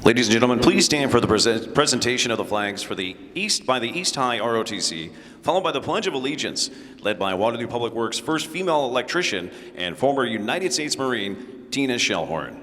Ladies and gentlemen, please stand for the presentation of the flags for the East by the East High ROTC, followed by the Pledge of Allegiance, led by Waterloo Public Works' first female electrician and former United States Marine, Tina Shellhorn.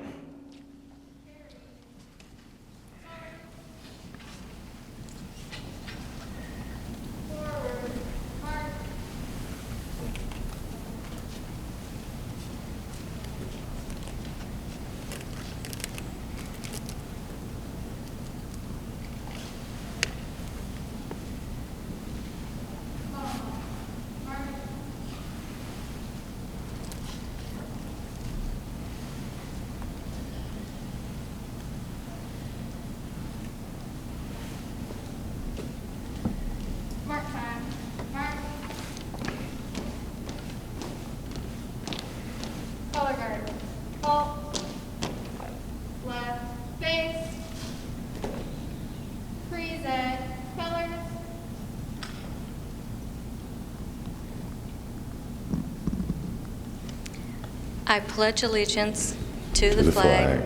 I pledge allegiance to the flag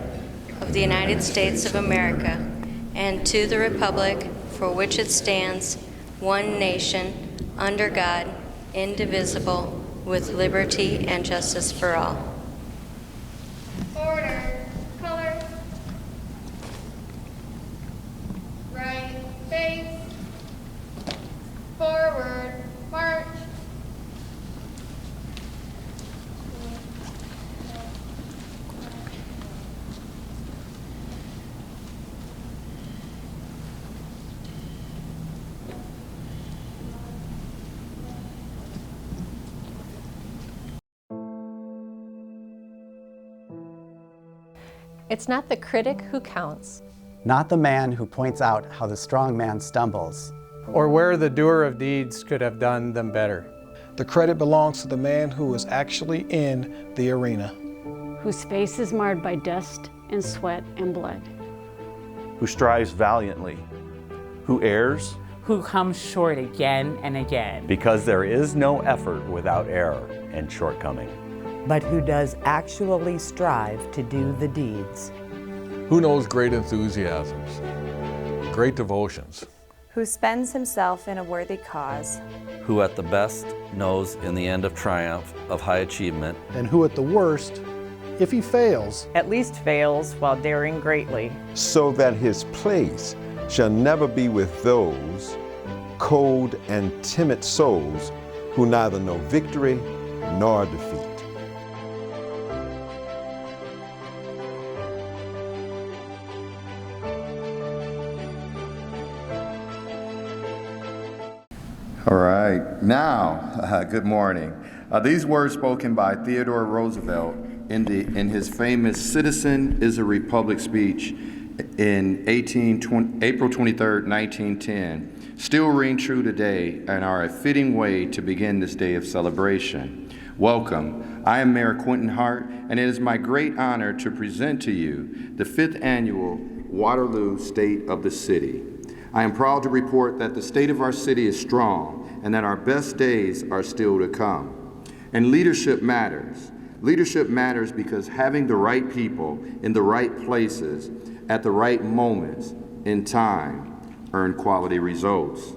of the United States of America and to the republic for which it stands, one nation, under God, indivisible, with liberty and justice for all. Order, colors, right, face, forward, march. It's not the critic who counts, not the man who points out how the strong man stumbles, or where the doer of deeds could have done them better. The credit belongs to the man who is actually in the arena, whose face is marred by dust and sweat and blood, who strives valiantly, who errs, who comes short again and again, because there is no effort without error and shortcoming, but who does actually strive to do the deeds. Who knows great enthusiasms, great devotions. Who spends himself in a worthy cause. Who at the best knows in the end of triumph of high achievement. And who at the worst, if he fails, at least fails while daring greatly. So that his place shall never be with those cold and timid souls who neither know victory nor defeat. All right, now, good morning. These words spoken by Theodore Roosevelt in his famous Citizen is a Republic speech in April 23rd, 1910, still ring true today and are a fitting way to begin this day of celebration. Welcome. I am Mayor Quentin Hart, and it is my great honor to present to you the 5th Annual Waterloo State of the City. I am proud to report that the state of our city is strong and that our best days are still to come. And leadership matters. Leadership matters because having the right people in the right places at the right moments in time earn quality results.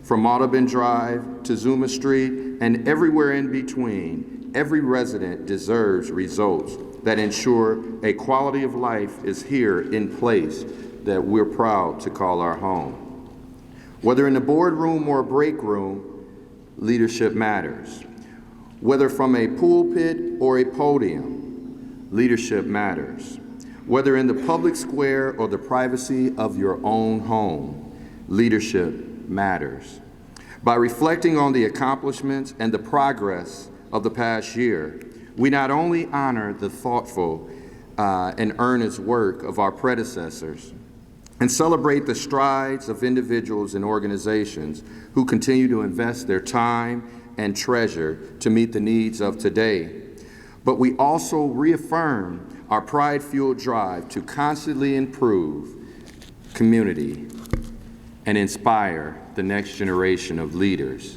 From Audubon Drive to Zuma Street and everywhere in between, every resident deserves results that ensure a quality of life is here in place that we're proud to call our home. Whether in the boardroom or break room, leadership matters. Whether from a pulpit or a podium, leadership matters. Whether in the public square or the privacy of your own home, leadership matters. By reflecting on the accomplishments and the progress of the past year, we not only honor the thoughtful and earnest work of our predecessors, and celebrate the strides of individuals and organizations who continue to invest their time and treasure to meet the needs of today. But we also reaffirm our pride-fueled drive to constantly improve community and inspire the next generation of leaders.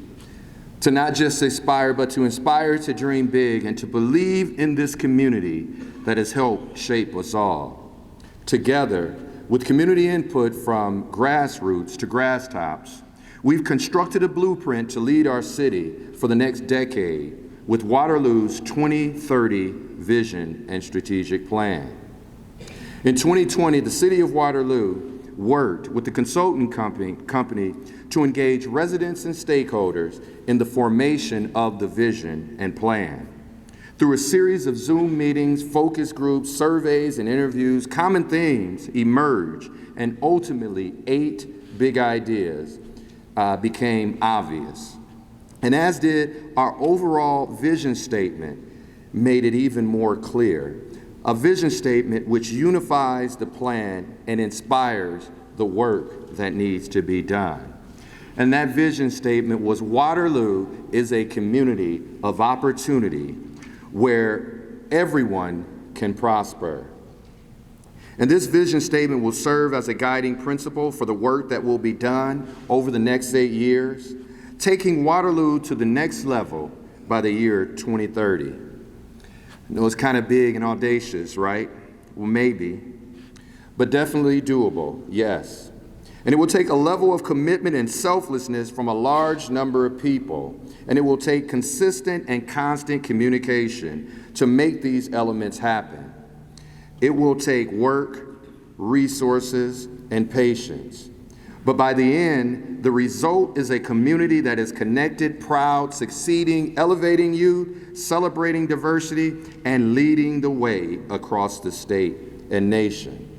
To not just aspire, but to inspire to dream big and to believe in this community that has helped shape us all. Together, With community input from grassroots to grass tops, we've constructed a blueprint to lead our city for the next decade with Waterloo's 2030 vision and strategic plan. In 2020, the City of Waterloo worked with the consultant company to engage residents and stakeholders in the formation of the vision and plan. Through a series of Zoom meetings, focus groups, surveys, and interviews, common themes emerged, and ultimately 8 big ideas became obvious. And as did our overall vision statement, made it even more clear. A vision statement which unifies the plan and inspires the work that needs to be done. And that vision statement was Waterloo is a community of opportunity where everyone can prosper. And this vision statement will serve as a guiding principle for the work that will be done over the next 8 years, taking Waterloo to the next level by the year 2030. I know it's kind of big and audacious, right? Well, maybe, but definitely doable, yes. And it will take a level of commitment and selflessness from a large number of people, and it will take consistent and constant communication to make these elements happen. It will take work, resources, and patience. But by the end, the result is a community that is connected, proud, succeeding, elevating youth, celebrating diversity, and leading the way across the state and nation.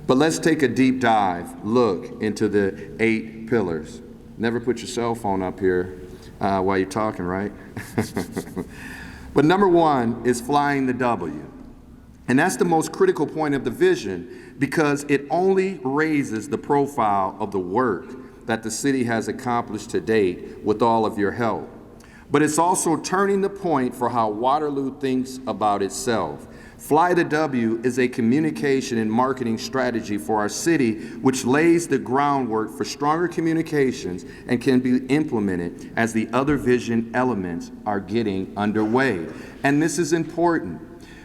But let's take a deep dive look into the 8 pillars. Never put your cell phone up here while you're talking, right? But number 1 is flying the W. And that's the most critical point of the vision because it only raises the profile of the work that the city has accomplished to date with all of your help. But it's also turning the point for how Waterloo thinks about itself. Fly the W is a communication and marketing strategy for our city which lays the groundwork for stronger communications and can be implemented as the other vision elements are getting underway. And this is important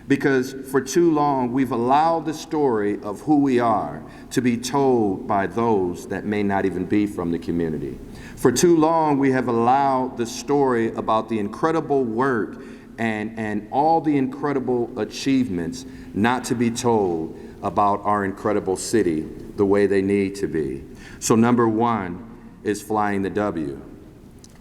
because for too long we've allowed the story of who we are to be told by those that may not even be from the community. For too long we have allowed the story about the incredible work and all the incredible achievements not to be told about our incredible city the way they need to be. So number 1 is flying the W.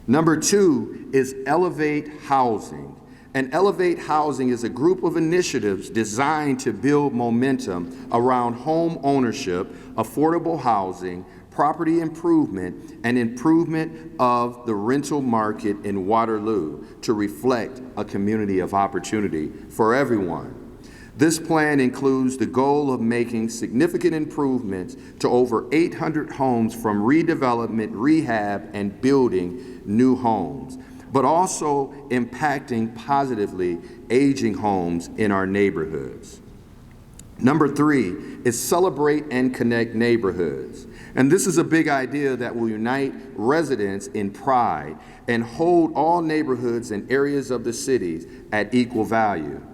Number 2 is elevate housing. And Elevate Housing is a group of initiatives designed to build momentum around home ownership, affordable housing, property improvement, and improvement of the rental market in Waterloo to reflect a community of opportunity for everyone. This plan includes the goal of making significant improvements to over 800 homes from redevelopment, rehab, and building new homes, but also impacting positively aging homes in our neighborhoods. Number 3 is celebrate and connect neighborhoods. And this is a big idea that will unite residents in pride and hold all neighborhoods and areas of the cities at equal value,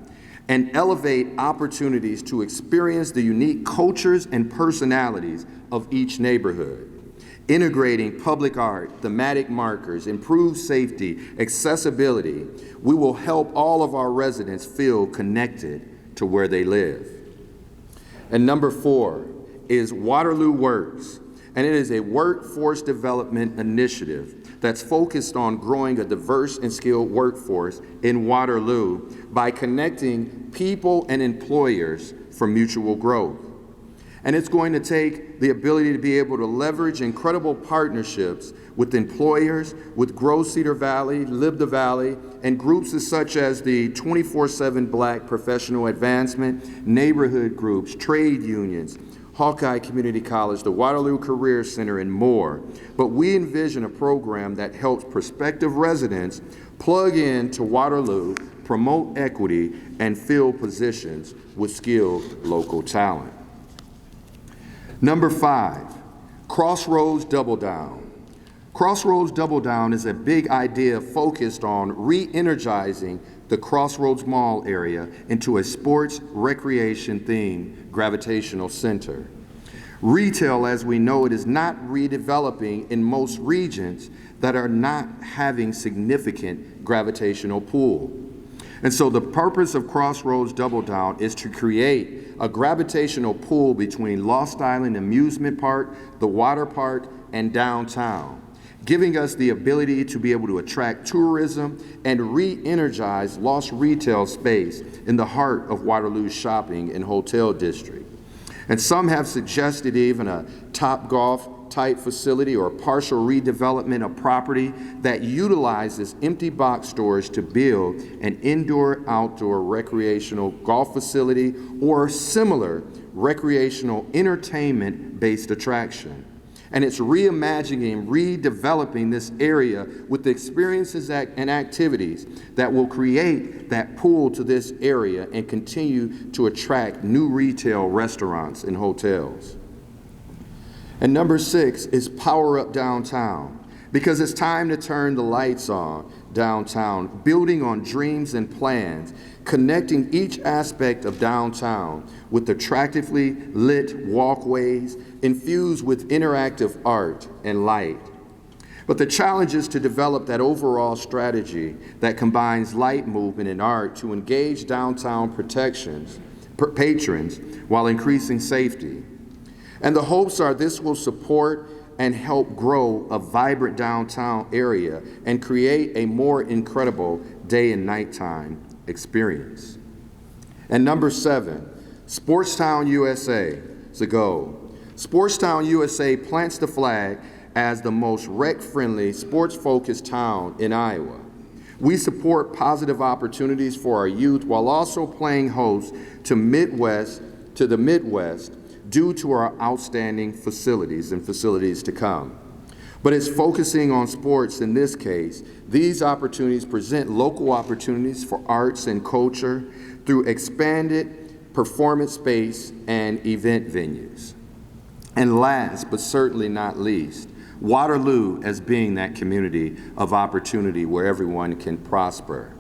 and elevate opportunities to experience the unique cultures and personalities of each neighborhood. Integrating public art, thematic markers, improved safety, accessibility, we will help all of our residents feel connected to where they live. And number 4 is Waterloo Works, and it is a workforce development initiative that's focused on growing a diverse and skilled workforce in Waterloo by connecting people and employers for mutual growth. And it's going to take the ability to be able to leverage incredible partnerships with employers, with Grow Cedar Valley, Live the Valley, and groups such as the 24/7 Black Professional Advancement, neighborhood groups, trade unions, Hawkeye Community College, the Waterloo Career Center, and more. But we envision a program that helps prospective residents plug in to Waterloo, promote equity, and fill positions with skilled local talent. Number 5, Crossroads Double Down. Crossroads Double Down is a big idea focused on re-energizing the Crossroads Mall area into a sports recreation themed gravitational center. Retail, as we know it, is not redeveloping in most regions that are not having significant gravitational pull. And so the purpose of Crossroads Double Down is to create a gravitational pull between Lost Island Amusement Park, the water park, and downtown, giving us the ability to be able to attract tourism and re-energize lost retail space in the heart of Waterloo's shopping and hotel district. And some have suggested even a Topgolf type facility or partial redevelopment of property that utilizes empty box stores to build an indoor-outdoor recreational golf facility or similar recreational entertainment-based attraction. And it's reimagining and redeveloping this area with the experiences and activities that will create that pull to this area and continue to attract new retail restaurants and hotels. And number 6 is power up downtown, because it's time to turn the lights on downtown, building on dreams and plans, connecting each aspect of downtown with attractively lit walkways infused with interactive art and light. But the challenge is to develop that overall strategy that combines light movement and art to engage downtown patrons while increasing safety. And the hopes are this will support and help grow a vibrant downtown area and create a more incredible day and nighttime experience. And number 7, Sportstown USA is a goal. Sportstown USA plants the flag as the most rec-friendly, sports-focused town in Iowa. We support positive opportunities for our youth while also playing host to the Midwest due to our outstanding facilities and facilities to come. But it's focusing on sports in this case. These opportunities present local opportunities for arts and culture through expanded performance space and event venues. And last, but certainly not least, Waterloo as being that community of opportunity where everyone can prosper.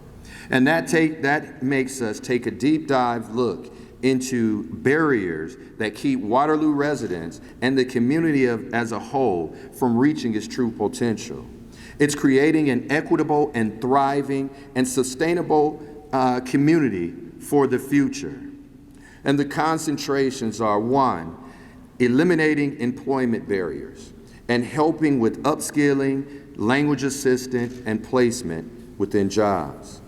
And that makes us take a deep dive look into barriers that keep Waterloo residents and the community as a whole from reaching its true potential. It's creating an equitable and thriving and sustainable community for the future. And the concentrations are: 1, eliminating employment barriers and helping with upskilling, language assistance, and placement within jobs.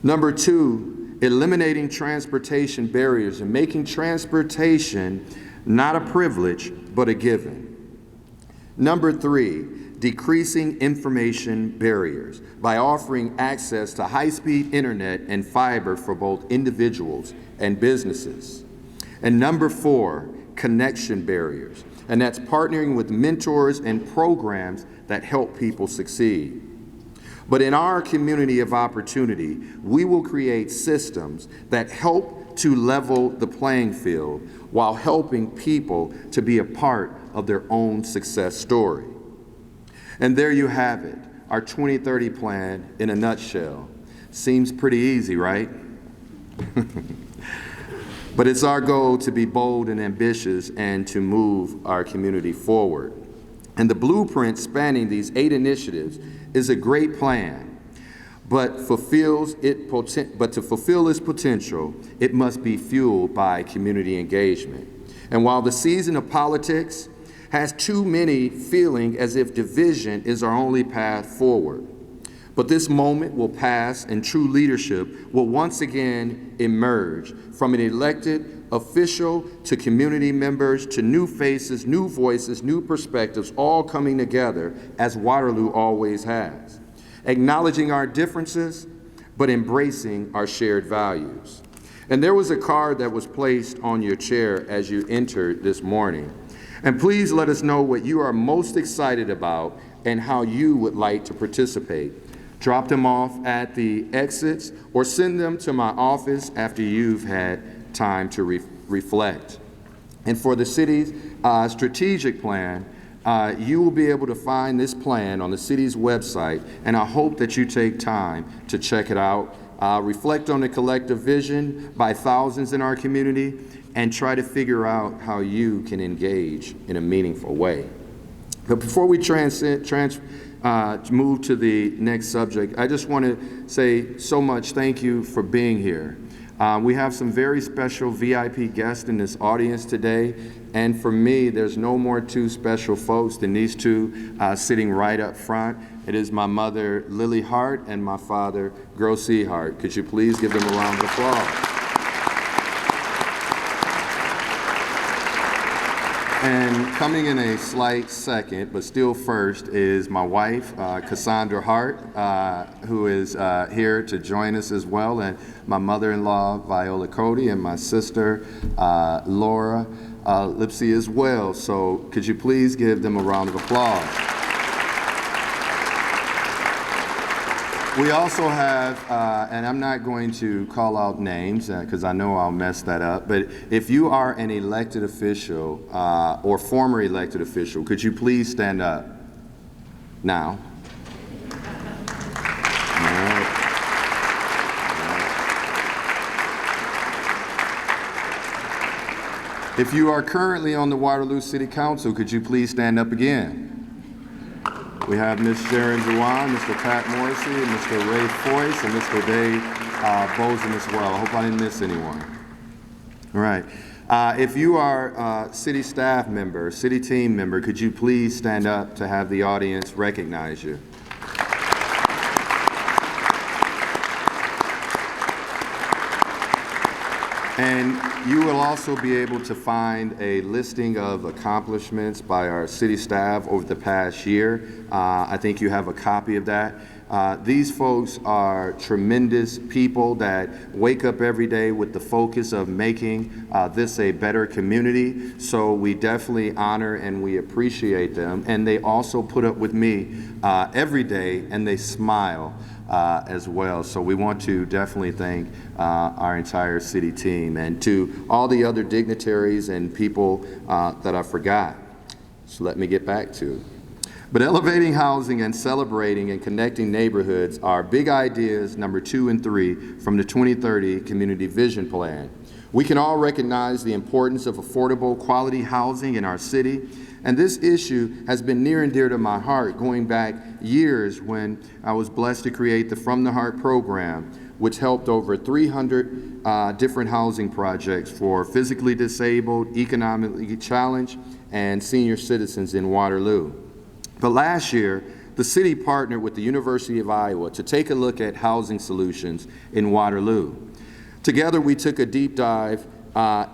Number 2, eliminating transportation barriers and making transportation not a privilege, but a given. Number 3, decreasing information barriers by offering access to high-speed internet and fiber for both individuals and businesses. And number 4, connection barriers, and that's partnering with mentors and programs that help people succeed. But in our community of opportunity, we will create systems that help to level the playing field while helping people to be a part of their own success story. And there you have it, our 2030 plan in a nutshell. Seems pretty easy, right? But it's our goal to be bold and ambitious and to move our community forward. And the blueprint spanning these 8 initiatives is a great plan, but to fulfill its potential, it must be fueled by community engagement. And while the season of politics has too many feeling as if division is our only path forward, but this moment will pass and true leadership will once again emerge from an elected official to community members to new faces, new voices, new perspectives, all coming together as Waterloo always has, acknowledging our differences, but embracing our shared values. And there was a card that was placed on your chair as you entered this morning. And please let us know what you are most excited about and how you would like to participate. Drop them off at the exits or send them to my office after you've had time to reflect. And for the city's strategic plan, you will be able to find this plan on the city's website, and I hope that you take time to check it out. reflect on the collective vision by thousands in our community, and try to figure out how you can engage in a meaningful way. But before we move to the next subject, I just want to say so much thank you for being here. We have some very special VIP guests in this audience today, and for me, there's no more two special folks than these two sitting right up front. It is my mother, Lily Hart, and my father, Grossi Hart. Could you please give them a round of applause? And coming in a slight second, but still first, is my wife, Cassandra Hart, who is here to join us as well, and my mother-in-law, Viola Cody, and my sister, Laura Lipsy as well. So could you please give them a round of applause? We also have, and I'm not going to call out names because I know I'll mess that up, but if you are an elected official or former elected official, could you please stand up now? If you are currently on the Waterloo City Council, could you please stand up again? We have Ms. Sharon Juwan, Mr. Pat Morrissey, Mr. Ray Foyce, and Mr. Dave Bozen as well. I hope I didn't miss anyone. All right. If you are a city staff member, city team member, could you please stand up to have the audience recognize you? And you will also be able to find a listing of accomplishments by our city staff over the past year. I think you have a copy of that. These folks are tremendous people that wake up every day with the focus of making this a better community. So we definitely honor and we appreciate them. And they also put up with me every day, and they smile as well. So we want to definitely thank our entire city team, and to all the other dignitaries and people that I forgot. So let me get back to. But elevating housing and celebrating and connecting neighborhoods are big ideas number 2 and 3 from the 2030 Community Vision Plan. We can all recognize the importance of affordable, quality housing in our city, and this issue has been near and dear to my heart going back years when I was blessed to create the From the Heart program, which helped over 300 different housing projects for physically disabled, economically challenged, and senior citizens in Waterloo. But last year, the city partnered with the University of Iowa to take a look at housing solutions in Waterloo. Together, we took a deep dive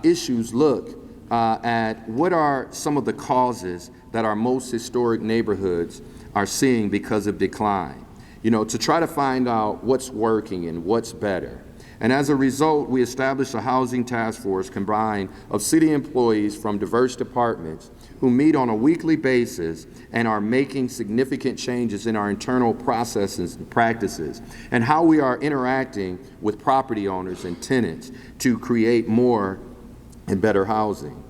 issues look at what are some of the causes that our most historic neighborhoods are seeing because of decline. You know, to try to find out what's working and what's better. And as a result, we established a housing task force combined of city employees from diverse departments who meet on a weekly basis and are making significant changes in our internal processes and practices, and how we are interacting with property owners and tenants to create more and better housing.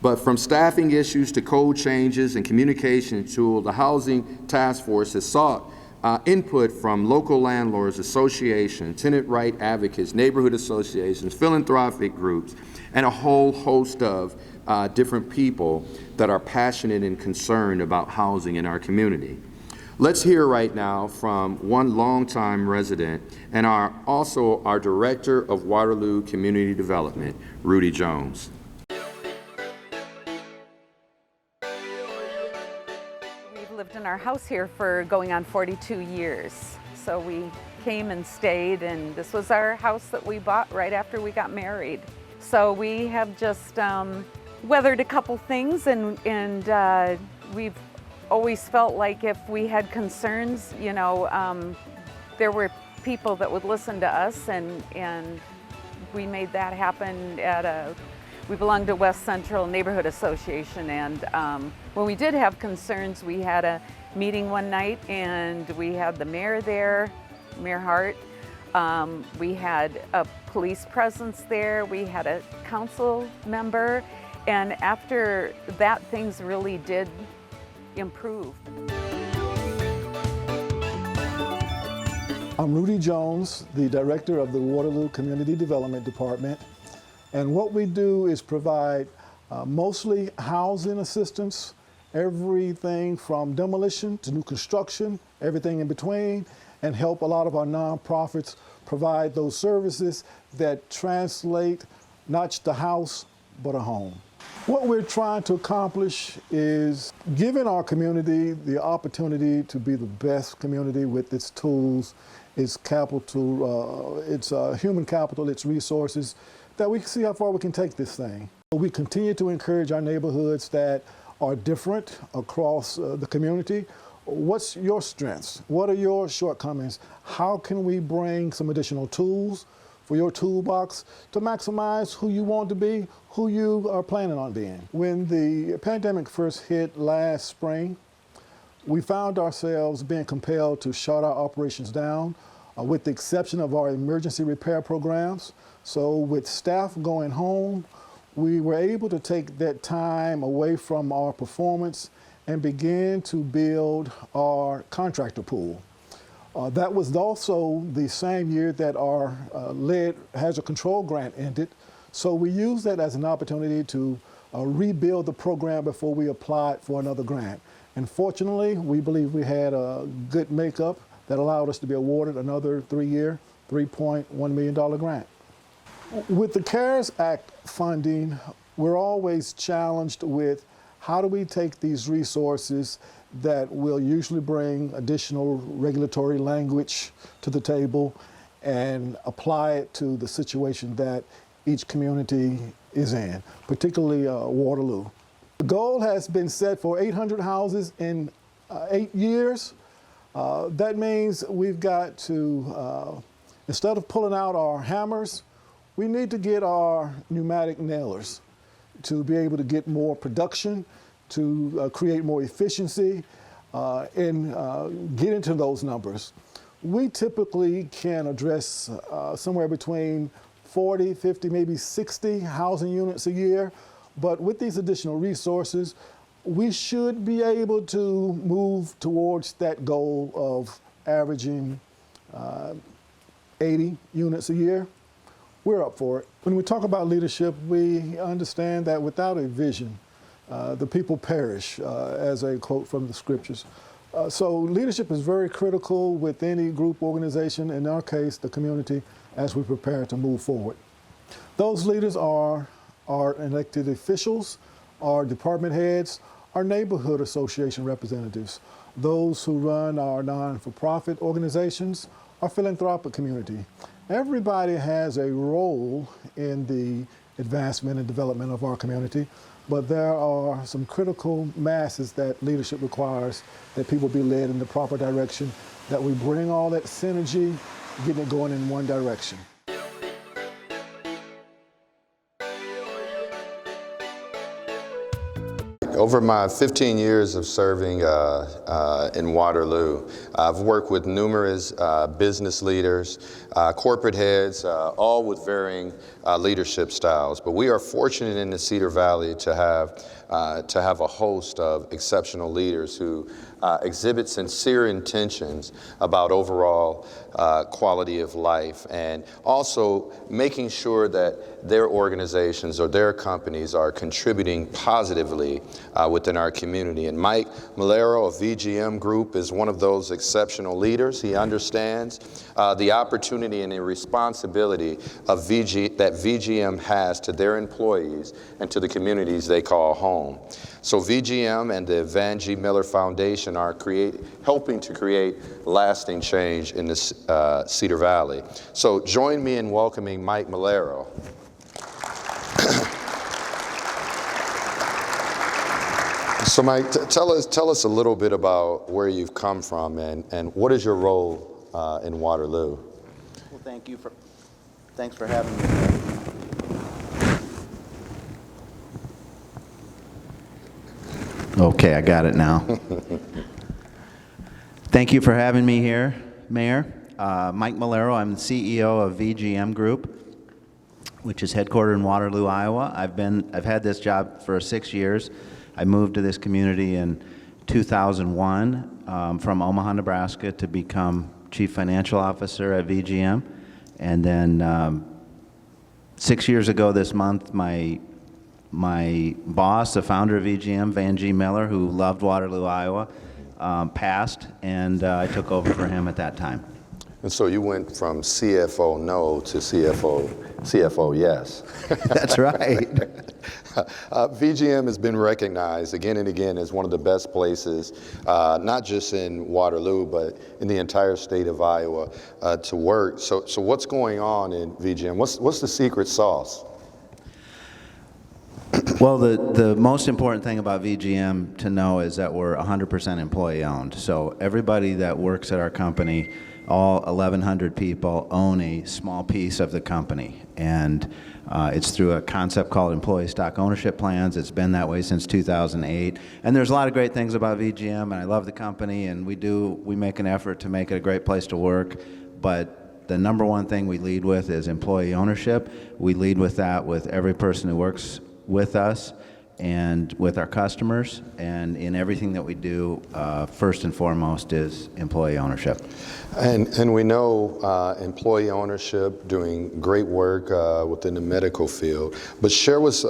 But from staffing issues to code changes and communication tools, the Housing Task Force has sought input from local landlords associations, tenant right advocates, neighborhood associations, philanthropic groups, and a whole host of different people that are passionate and concerned about housing in our community. Let's hear right now from one longtime resident and also our Director of Waterloo Community Development, Rudy Jones. Lived in our house here for going on 42 years. So we came and stayed, and this was our house that we bought right after we got married. So we have just weathered a couple things, and we've always felt like if we had concerns, you know, there were people that would listen to us, and we made that happen at we belong to West Central Neighborhood Association, and when we did have concerns, we had a meeting one night, and we had the mayor there, Mayor Hart. We had a police presence there. We had a council member, and after that, things really did improve. I'm Rudy Jones, the director of the Waterloo Community Development Department. And what we do is provide mostly housing assistance, everything from demolition to new construction, everything in between, and help a lot of our nonprofits provide those services that translate not just a house, but a home. What we're trying to accomplish is giving our community the opportunity to be the best community with its tools, its capital, its human capital, its resources, that we can see how far we can take this thing. We continue to encourage our neighborhoods that are different across the community. What's your strengths? What are your shortcomings? How can we bring some additional tools for your toolbox to maximize who you want to be, who you are planning on being? When the pandemic first hit last spring, we found ourselves being compelled to shut our operations down, with the exception of our emergency repair programs. So with staff going home, we were able to take that time away from our performance and begin to build our contractor pool. That was also the same year that our lead hazard control grant ended. So we used that as an opportunity to rebuild the program before we applied for another grant. And fortunately, we believe we had a good makeup that allowed us to be awarded another 3-year, $3.1 million grant. With the CARES Act funding, we're always challenged with how do we take these resources that will usually bring additional regulatory language to the table and apply it to the situation that each community is in, particularly Waterloo. The goal has been set for 800 houses in 8 years. That means we've got to, instead of pulling out our hammers, we need to get our pneumatic nailers to be able to get more production, to create more efficiency, and get into those numbers. We typically can address somewhere between 40, 50, maybe 60 housing units a year, but with these additional resources, we should be able to move towards that goal of averaging 80 units a year. We're up for it. When we talk about leadership, we understand that without a vision, the people perish, as a quote from the scriptures. So leadership is very critical with any group, organization, in our case, the community, as we prepare to move forward. Those leaders are our elected officials, our department heads, our neighborhood association representatives, those who run our non-for-profit organizations, our philanthropic community. Everybody has a role in the advancement and development of our community, but there are some critical masses that leadership requires, that people be led in the proper direction, that we bring all that synergy, getting it going in one direction. Over my 15 years of serving in Waterloo, I've worked with numerous business leaders, corporate heads, all with varying leadership styles. But we are fortunate in the Cedar Valley to have a host of exceptional leaders who exhibit sincere intentions about overall quality of life, and also making sure that their organizations or their companies are contributing positively within our community. And Mike Malero of VGM Group is one of those exceptional leaders. He understands the opportunity and the responsibility of that VGM has to their employees and to the communities they call home. So VGM and the Van G. Miller Foundation are helping to create lasting change in this Cedar Valley. So join me in welcoming Mike Malero. So Mike, tell us a little bit about where you've come from and what is your role in Waterloo? Well, thanks for having me. Okay, I got it now. Thank you for having me here, Mayor. Mike Malero, I'm the CEO of VGM Group, which is headquartered in Waterloo, Iowa. I've had this job for 6 years. I moved to this community in 2001 from Omaha, Nebraska to become Chief Financial Officer at VGM. And then 6 years ago this month, my boss, the founder of VGM, Van G. Miller, who loved Waterloo, Iowa, passed, and I took over for him at that time. And so you went from CFO no to CFO yes. That's right. VGM has been recognized again and again as one of the best places, not just in Waterloo, but in the entire state of Iowa to work. So what's going on in VGM? What's the secret sauce? Well, the most important thing about VGM to know is that we're 100% employee owned. So everybody that works at our company, all 1,100 people, own a small piece of the company. And it's through a concept called employee stock ownership plans. It's been that way since 2008. And there's a lot of great things about VGM, and I love the company, and we make an effort to make it a great place to work. But the number one thing we lead with is employee ownership. We lead with that with every person who works with us and with our customers, and in everything that we do, first and foremost is employee ownership. And we know employee ownership doing great work within the medical field, but share with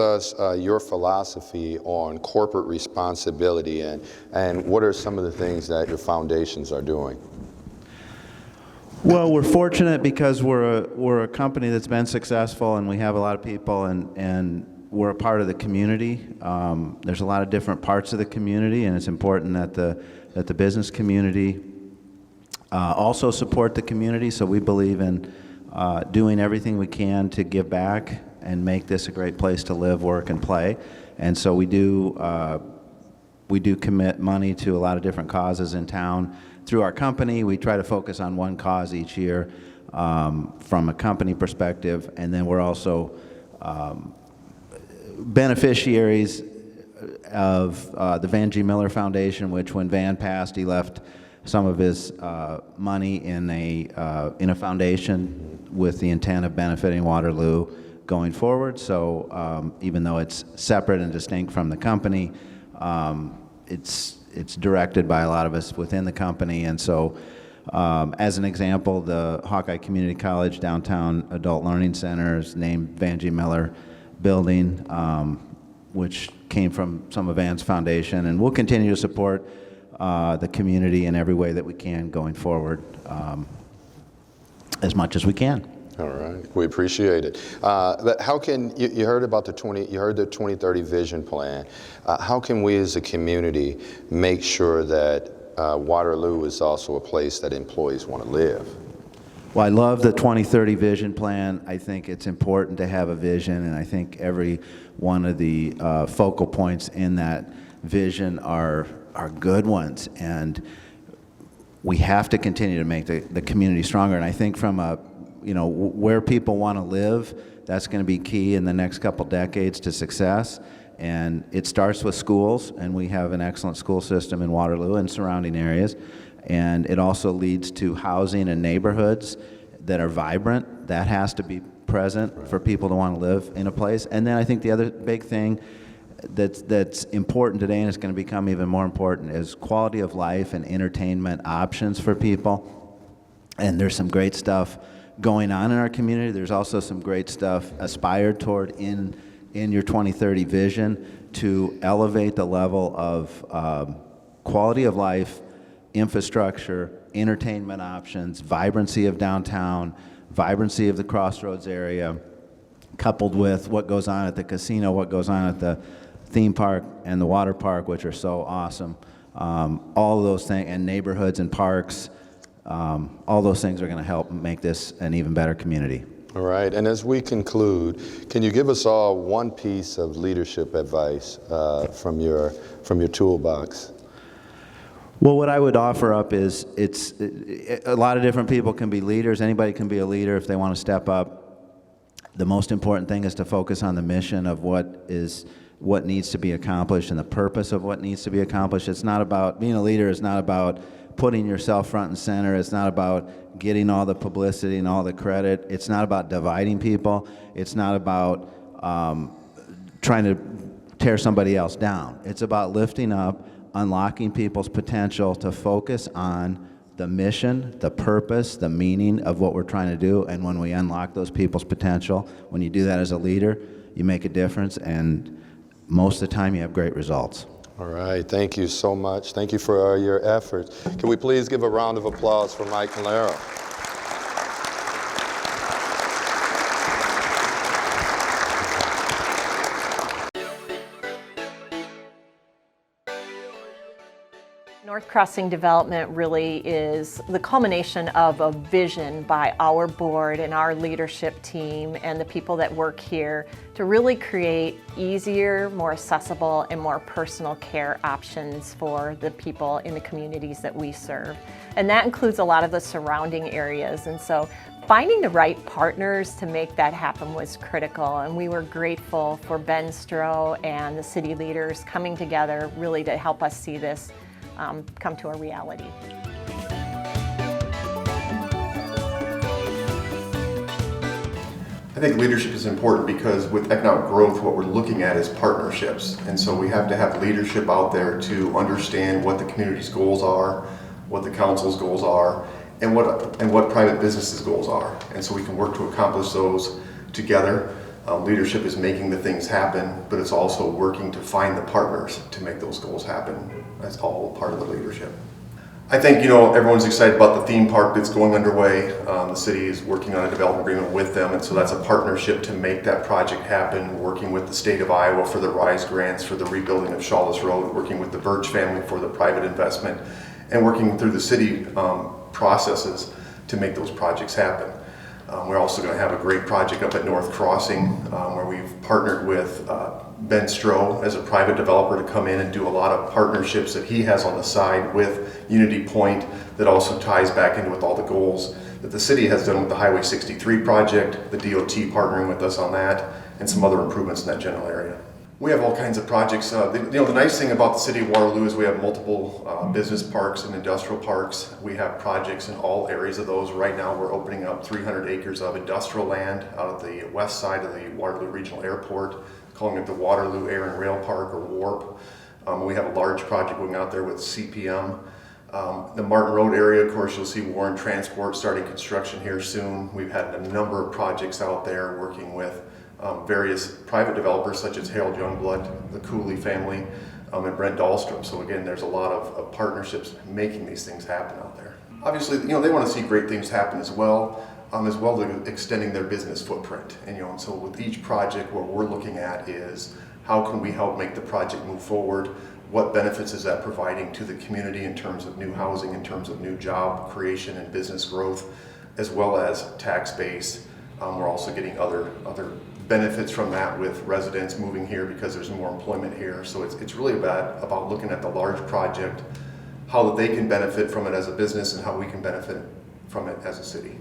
us your philosophy on corporate responsibility and what are some of the things that your foundations are doing? Well, we're fortunate because we're a company that's been successful, and we have a lot of people, and we're a part of the community. There's a lot of different parts of the community, and it's important that the business community also support the community. So we believe in doing everything we can to give back and make this a great place to live, work, and play. And so we do commit money to a lot of different causes in town. Through our company, we try to focus on one cause each year from a company perspective, and then we're also beneficiaries of the Van G. Miller Foundation, which when Van passed, he left some of his money in a foundation with the intent of benefiting Waterloo going forward. So even though it's separate and distinct from the company, it's directed by a lot of us within the company. And so as an example, the Hawkeye Community College Downtown Adult Learning Center is named Van G. Miller Building, which came from some of Van's foundation, and we'll continue to support the community in every way that we can going forward, as much as we can. All right, we appreciate it. How can you heard about the 2030 vision plan? How can we as a community make sure that Waterloo is also a place that employees want to live? Well, I love the 2030 vision plan. I think it's important to have a vision, and I think every one of the focal points in that vision are good ones. And we have to continue to make the community stronger. And I think from where people want to live, that's going to be key in the next couple decades to success. And it starts with schools, and we have an excellent school system in Waterloo and surrounding areas. And it also leads to housing and neighborhoods that are vibrant. That has to be present for people to want to live in a place. And then I think the other big thing that's important today, and it's going to become even more important, is quality of life and entertainment options for people. And there's some great stuff going on in our community. There's also some great stuff aspired toward in your 2030 vision to elevate the level of quality of life, infrastructure, entertainment options, vibrancy of downtown, vibrancy of the Crossroads area, coupled with what goes on at the casino, what goes on at the theme park and the water park, which are so awesome. All of those things, and neighborhoods and parks, all those things are going to help make this an even better community. All right, and as we conclude, can you give us all one piece of leadership advice from your toolbox? Well, what I would offer up is a lot of different people can be leaders. Anybody can be a leader if they want to step up. The most important thing is to focus on the mission of what needs to be accomplished and the purpose of what needs to be accomplished. It's not about being a leader. It's not about putting yourself front and center. It's not about getting all the publicity and all the credit. It's not about dividing people. It's not about trying to tear somebody else down. It's about lifting up, unlocking people's potential to focus on the mission, the purpose, the meaning of what we're trying to do, and when we unlock those people's potential, when you do that as a leader, you make a difference, and most of the time you have great results. All right, thank you so much. Thank you for your efforts. Can we please give a round of applause for Mike Malero? North Crossing development really is the culmination of a vision by our board and our leadership team and the people that work here to really create easier, more accessible, and more personal care options for the people in the communities that we serve. And that includes a lot of the surrounding areas. And so finding the right partners to make that happen was critical, and we were grateful for Ben Stroh and the city leaders coming together really to help us see this come to a reality. I think leadership is important because with economic growth, what we're looking at is partnerships. And so we have to have leadership out there to understand what the community's goals are, what the council's goals are, and what private businesses' goals are. And so we can work to accomplish those together. Leadership is making the things happen, but it's also working to find the partners to make those goals happen. That's all part of the leadership. I think, everyone's excited about the theme park that's going underway. The city is working on a development agreement with them, and so that's a partnership to make that project happen, working with the state of Iowa for the RISE grants for the rebuilding of Shawless Road, working with the Birch family for the private investment, and working through the city processes to make those projects happen. We're also going to have a great project up at North Crossing where we've partnered with Ben Stroh as a private developer to come in and do a lot of partnerships that he has on the side with Unity Point that also ties back into with all the goals that the city has done with the Highway 63 project, the DOT partnering with us on that, and some other improvements in that general area. We have all kinds of projects. The nice thing about the city of Waterloo is we have multiple business parks and industrial parks. We have projects in all areas of those. Right now we're opening up 300 acres of industrial land out of the west side of the Waterloo Regional Airport, calling it the Waterloo Air and Rail Park, or WARP. We have a large project going out there with CPM. The Martin Road area, of course, you'll see Warren Transport starting construction here soon. We've had a number of projects out there working with various private developers such as Harold Youngblood, the Cooley family, and Brent Dahlstrom. So again, there's a lot of partnerships making these things happen out there. Obviously, they want to see great things happen as well as extending their business footprint. And so with each project, what we're looking at is how can we help make the project move forward? What benefits is that providing to the community in terms of new housing, in terms of new job creation and business growth, as well as tax base. We're also getting other benefits from that with residents moving here because there's more employment here. So it's really about looking at the large project, how that they can benefit from it as a business and how we can benefit from it as a city.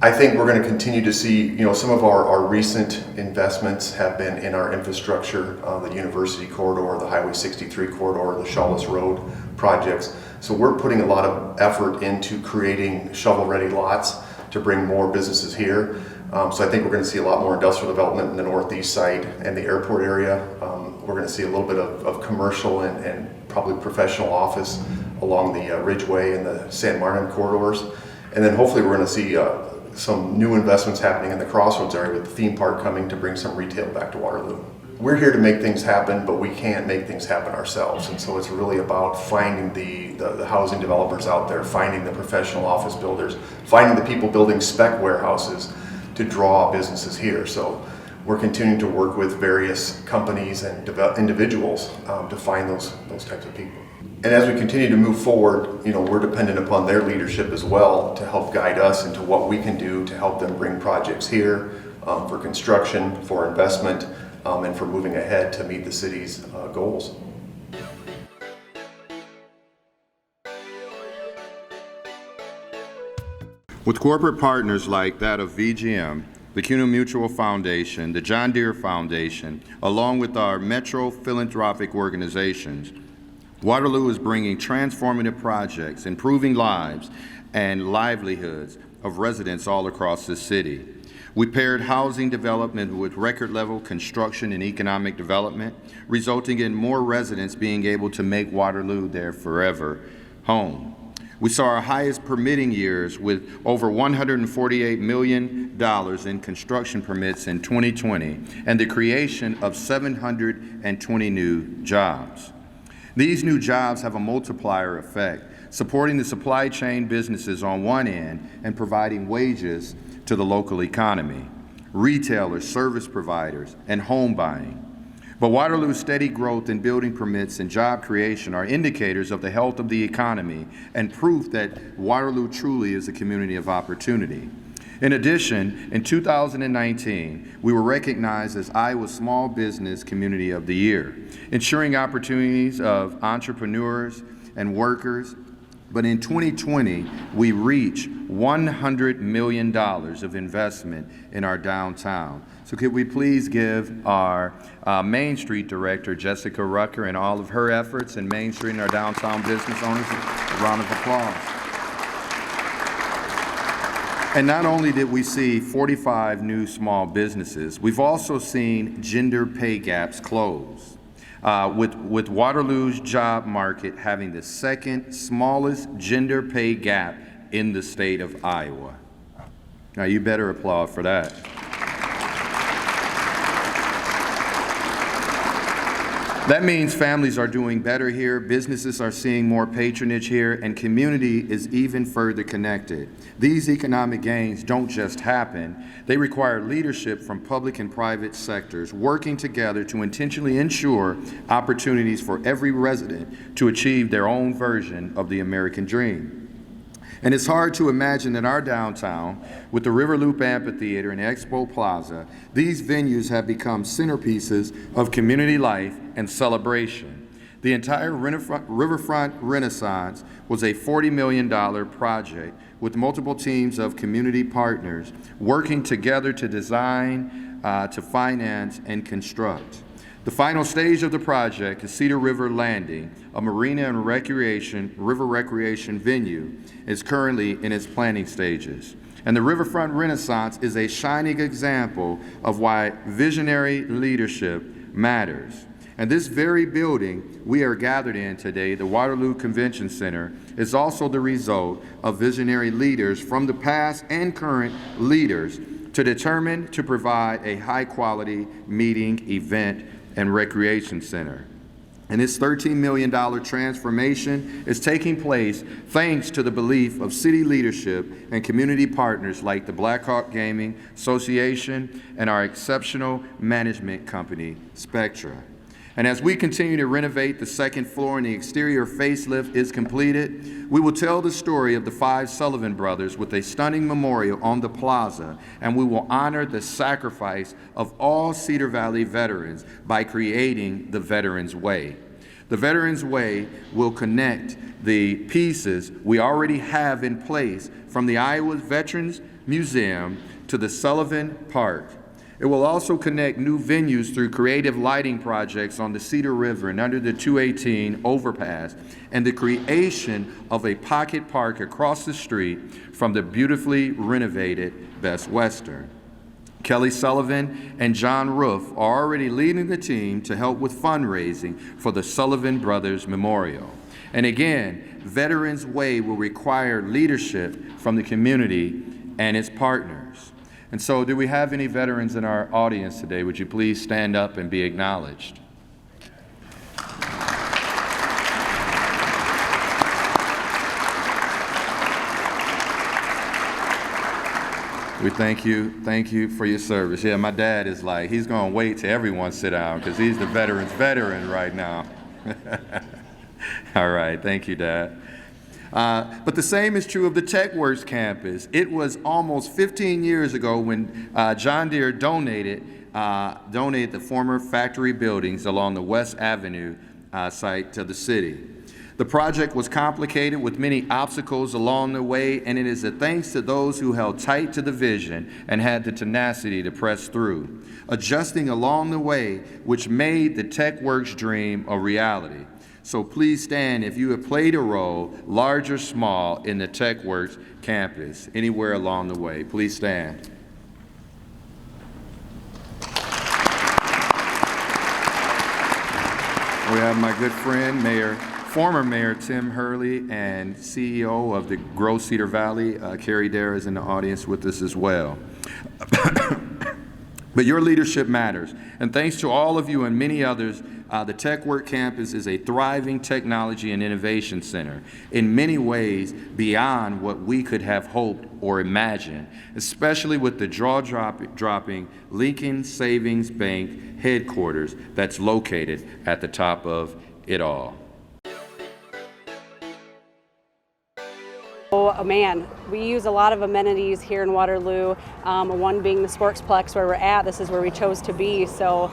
I think we're going to continue to see, some of our recent investments have been in our infrastructure, the University Corridor, the Highway 63 Corridor, the Shawless Road projects. So we're putting a lot of effort into creating shovel-ready lots to bring more businesses here. So I think we're going to see a lot more industrial development in the northeast side and the airport area. We're going to see a little bit of commercial and probably professional office along the Ridgeway and the San Martin corridors. And then hopefully we're going to see some new investments happening in the Crossroads area with the theme park coming to bring some retail back to Waterloo. We're here to make things happen, but we can't make things happen ourselves. And so it's really about finding the housing developers out there, finding the professional office builders, finding the people building spec warehouses to draw businesses here. So we're continuing to work with various companies and individuals to find those types of people. And as we continue to move forward, we're dependent upon their leadership as well to help guide us into what we can do to help them bring projects here for construction, for investment, and for moving ahead to meet the city's goals. With corporate partners like that of VGM, the CUNA Mutual Foundation, the John Deere Foundation, along with our Metro philanthropic organizations, Waterloo is bringing transformative projects, improving lives and livelihoods of residents all across the city. We paired housing development with record-level construction and economic development, resulting in more residents being able to make Waterloo their forever home. We saw our highest permitting years with over $148 million in construction permits in 2020 and the creation of 720 new jobs. These new jobs have a multiplier effect, supporting the supply chain businesses on one end and providing wages to the local economy, retailers, service providers, and home buying. But Waterloo's steady growth in building permits and job creation are indicators of the health of the economy and proof that Waterloo truly is a community of opportunity. In addition, in 2019, we were recognized as Iowa's Small Business Community of the Year, ensuring opportunities of entrepreneurs and workers. But in 2020, we reached $100 million of investment in our downtown. So could we please give our Main Street Director, Jessica Rucker, and all of her efforts in Main Street and our downtown business owners a round of applause. And not only did we see 45 new small businesses, we've also seen gender pay gaps close, with Waterloo's job market having the second smallest gender pay gap in the state of Iowa. Now you better applaud for that. That means families are doing better here, businesses are seeing more patronage here, and community is even further connected. These economic gains don't just happen. They require leadership from public and private sectors working together to intentionally ensure opportunities for every resident to achieve their own version of the American dream. And it's hard to imagine that our downtown, with the River Loop Amphitheater and Expo Plaza, these venues have become centerpieces of community life and celebration. The entire Riverfront Renaissance was a $40 million project with multiple teams of community partners working together to design, to finance, and construct. The final stage of the project is Cedar River Landing, a marina and river recreation venue, is currently in its planning stages. And the Riverfront Renaissance is a shining example of why visionary leadership matters. And this very building we are gathered in today, the Waterloo Convention Center, is also the result of visionary leaders from the past and current leaders to provide a high-quality meeting, event, and recreation center. And this $13 million transformation is taking place thanks to the belief of city leadership and community partners like the Blackhawk Gaming Association and our exceptional management company, Spectra. And as we continue to renovate the second floor and the exterior facelift is completed, we will tell the story of the 5 Sullivan brothers with a stunning memorial on the plaza, and we will honor the sacrifice of all Cedar Valley veterans by creating the Veterans Way. The Veterans Way will connect the pieces we already have in place from the Iowa Veterans Museum to the Sullivan Park. It will also connect new venues through creative lighting projects on the Cedar River and under the 218 overpass, and the creation of a pocket park across the street from the beautifully renovated Best Western. Kelly Sullivan and John Roof are already leading the team to help with fundraising for the Sullivan Brothers Memorial. And again, Veterans Way will require leadership from the community and its partners. And so, do we have any veterans in our audience today? Would you please stand up and be acknowledged? We thank you for your service. Yeah, my dad is like, he's going to wait till everyone sit down because he's the veteran's veteran right now. All right, thank you, Dad. But the same is true of the TechWorks campus. It was almost 15 years ago when John Deere donated the former factory buildings along the West Avenue site to the city. The project was complicated with many obstacles along the way, and it is a thanks to those who held tight to the vision and had the tenacity to press through, adjusting along the way, which made the TechWorks dream a reality. So please stand if you have played a role, large or small, in the TechWorks campus, anywhere along the way. Please stand. We have my good friend, Mayor Former Mayor Tim Hurley and CEO of the Grow Cedar Valley, Carrie Dare, is in the audience with us as well. But your leadership matters. And thanks to all of you and many others, the Tech Work Campus is a thriving technology and innovation center, in many ways beyond what we could have hoped or imagined, especially with the jaw-dropping Lincoln Savings Bank headquarters that's located at the top of it all. Oh man, we use a lot of amenities here in Waterloo, one being the Sportsplex where we're at. This is where we chose to be, so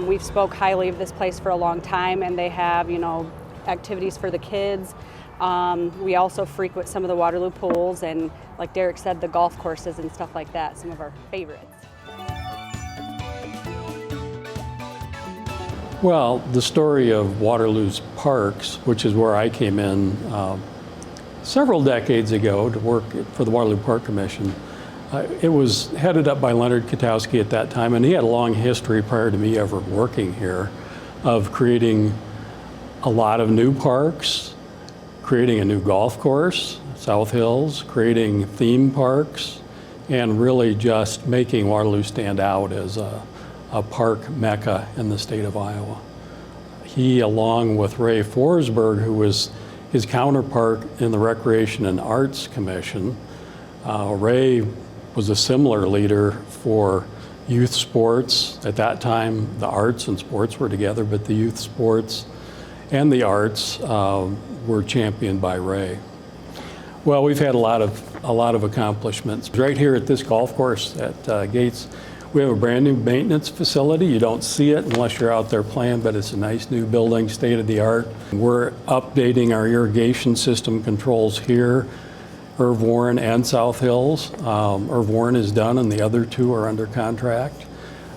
we've spoke highly of this place for a long time, and they have, you know, activities for the kids. We also frequent some of the Waterloo pools and, like Derek said, the golf courses and stuff like that, some of our favorites. Well, the story of Waterloo's parks, which is where I came in several decades ago to work for the Waterloo Park Commission. It was headed up by Leonard Katowski at that time, and he had a long history prior to me ever working here of creating a lot of new parks, creating a new golf course, South Hills, creating theme parks, and really just making Waterloo stand out as a park mecca in the state of Iowa. He, along with Ray Forsberg, who was his counterpart in the Recreation and Arts Commission. Ray was a similar leader for youth sports. At that time, the arts and sports were together, but the youth sports and the arts were championed by Ray. Well, we've had a lot of accomplishments. Right here at this golf course at Gates, we have a brand new maintenance facility. You don't see it unless you're out there playing, but it's a nice new building, state of the art. We're updating our irrigation system controls here, Irv Warren and South Hills. Irv Warren is done and the other two are under contract.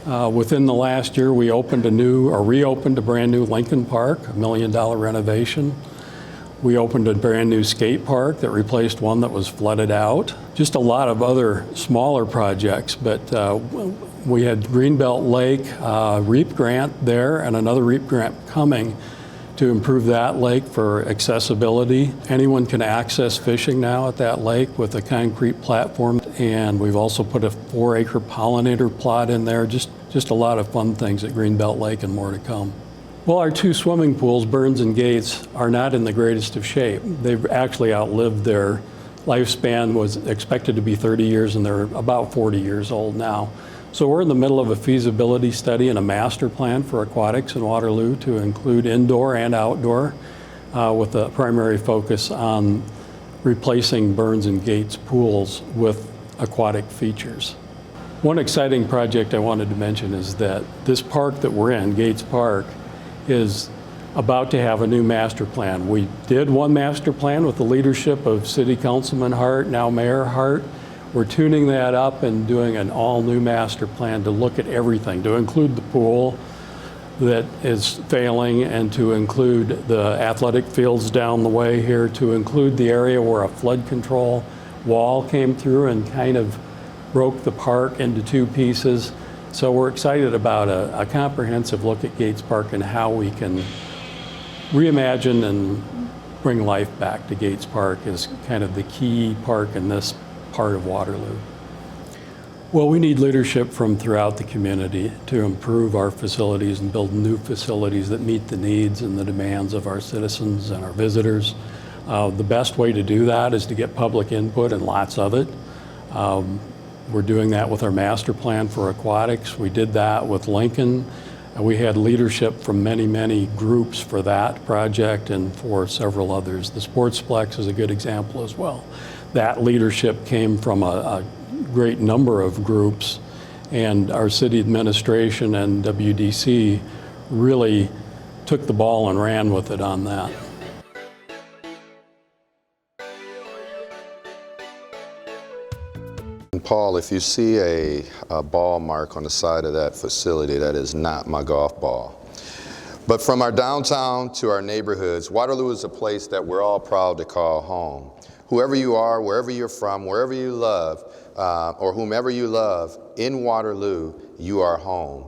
Within the last year, we reopened a brand new Lincoln Park, $1 million renovation. We opened a brand new skate park that replaced one that was flooded out. Just a lot of other smaller projects, but we had Greenbelt Lake REAP grant there and another REAP grant coming to improve that lake for accessibility. Anyone can access fishing now at that lake with a concrete platform, and we've also put a 4-acre pollinator plot in there. Just a lot of fun things at Greenbelt Lake and more to come. Well, our two swimming pools, Burns and Gates, are not in the greatest of shape. They've actually outlived their lifespan, was expected to be 30 years, and they're about 40 years old now. So we're in the middle of a feasibility study and a master plan for aquatics in Waterloo to include indoor and outdoor, with a primary focus on replacing Burns and Gates pools with aquatic features. One exciting project I wanted to mention is that this park that we're in, Gates Park, is about to have a new master plan. We did one master plan with the leadership of City Councilman Hart, now Mayor Hart. We're tuning that up and doing an all-new master plan to look at everything, to include the pool that is failing and to include the athletic fields down the way here, to include the area where a flood control wall came through and kind of broke the park into two pieces. So we're excited about a comprehensive look at Gates Park and how we can reimagine and bring life back to Gates Park as kind of the key park in this part of Waterloo. Well, we need leadership from throughout the community to improve our facilities and build new facilities that meet the needs and the demands of our citizens and our visitors. The best way to do that is to get public input, and lots of it. We're doing that with our master plan for aquatics. We did that with Lincoln. We had leadership from many groups for that project and for several others. The Sportsplex is a good example as well. That leadership came from a great number of groups, and our city administration and WDC really took the ball and ran with it on that. Paul, if you see a ball mark on the side of that facility, that is not my golf ball. But from our downtown to our neighborhoods, Waterloo is a place that we're all proud to call home. Whoever you are, wherever you're from, wherever you love, or whomever you love, in Waterloo, you are home.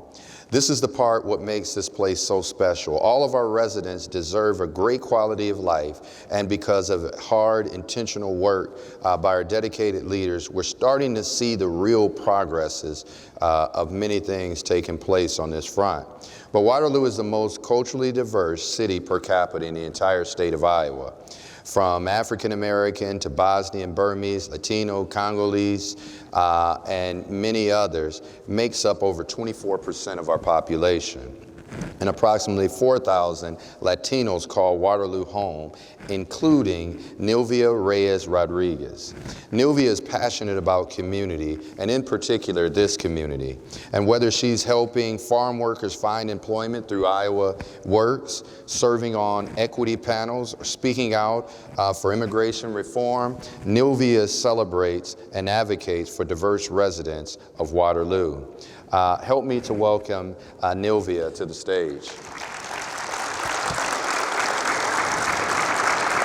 This is the part what makes this place so special. All of our residents deserve a great quality of life, and because of hard, intentional work by our dedicated leaders, we're starting to see the real progresses of many things taking place on this front. But Waterloo is the most culturally diverse city per capita in the entire state of Iowa. From African American to Bosnian, Burmese, Latino, Congolese, and many others, makes up over 24% of our population. And approximately 4,000 Latinos call Waterloo home, including Nilvia Reyes Rodriguez. Nilvia is passionate about community, and in particular this community. And whether she's helping farm workers find employment through Iowa Works, serving on equity panels, or speaking out for immigration reform, Nilvia celebrates and advocates for diverse residents of Waterloo. Help me to welcome Nilvia to the stage.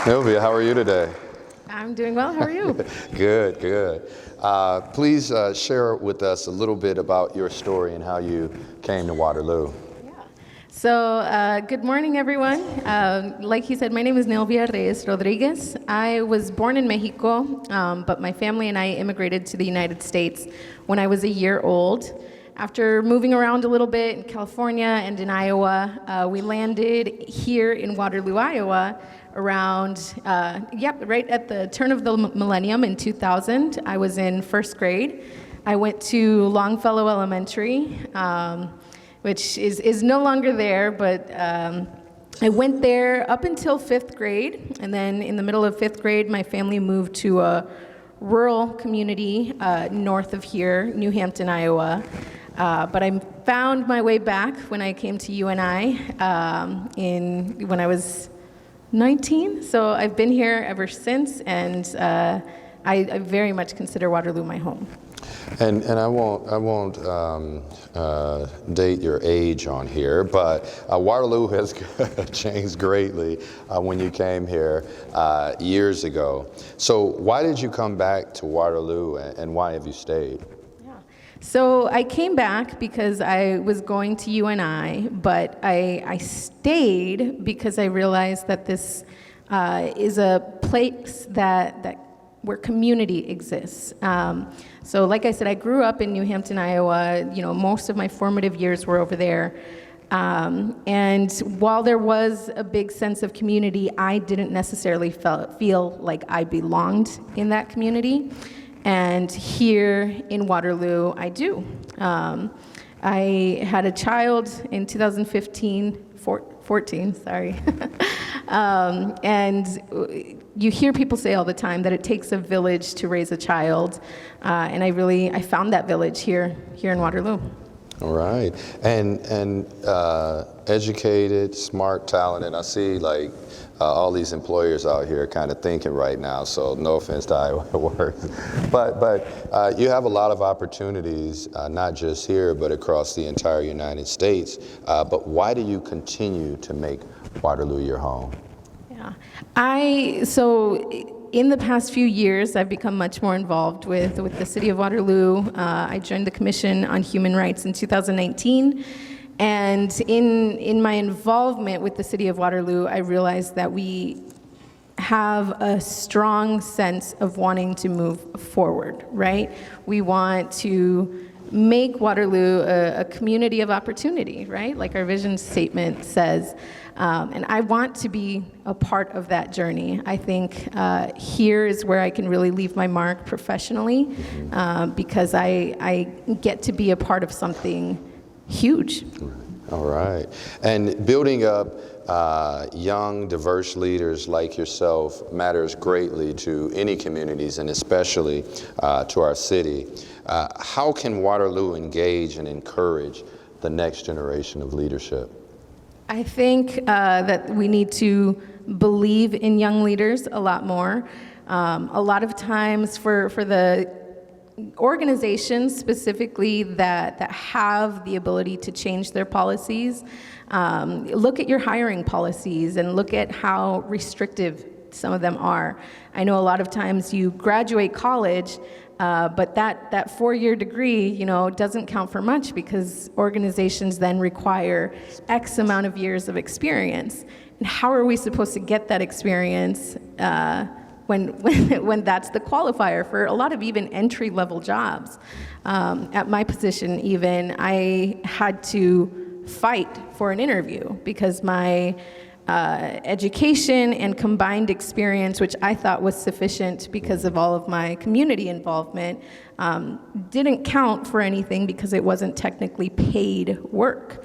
Nilvia, how are you today? I'm doing well. How are you? Good, good. Please share with us a little bit about your story and how you came to Waterloo. So, good morning, everyone. Like he said, my name is Nilvia Reyes Rodriguez. I was born in Mexico, but my family and I immigrated to the United States when I was a year old. After moving around a little bit in California and in Iowa, we landed here in Waterloo, Iowa, around, right at the turn of the millennium in 2000. I was in first grade. I went to Longfellow Elementary, which is no longer there, but I went there up until fifth grade, and then in the middle of fifth grade, my family moved to a rural community north of here, New Hampton, Iowa. But I found my way back when I came to UNI when I was 19. So I've been here ever since, and I very much consider Waterloo my home. And I won't date your age on here, but Waterloo has changed greatly when you came here years ago. So why did you come back to Waterloo, and why have you stayed? So I came back because I was going to UNI, but I stayed because I realized that this is a place where community exists. So like I said, I grew up in New Hampton, Iowa. You know, most of my formative years were over there. And while there was a big sense of community, I didn't necessarily feel like I belonged in that community. And here in Waterloo, I do. I had a child in 14, sorry. And you hear people say all the time that it takes a village to raise a child. And I found that village here in Waterloo. All right. And educated, smart, talented. I see all these employers out here kind of thinking right now, so no offense to Iowa Works. But you have a lot of opportunities, not just here, but across the entire United States. But why do you continue to make Waterloo your home? Yeah. So in the past few years, I've become much more involved with the City of Waterloo. I joined the Commission on Human Rights in 2019. And in my involvement with the City of Waterloo, I realized that we have a strong sense of wanting to move forward, right? We want to make Waterloo a community of opportunity, right? Like our vision statement says. And I want to be a part of that journey. I think here is where I can really leave my mark professionally, because I get to be a part of something huge. All right. And building up young, diverse leaders like yourself matters greatly to any communities, and especially to our city. How can Waterloo engage and encourage the next generation of leadership? I think that we need to believe in young leaders a lot more. A lot of times for the organizations specifically that have the ability to change their policies, look at your hiring policies and look at how restrictive some of them are. I know a lot of times you graduate college, But that 4-year degree, you know, doesn't count for much because organizations then require X amount of years of experience. And how are we supposed to get that experience when that's the qualifier for a lot of even entry-level jobs? At my position even, I had to fight for an interview because my education and combined experience, which I thought was sufficient because of all of my community involvement, didn't count for anything because it wasn't technically paid work.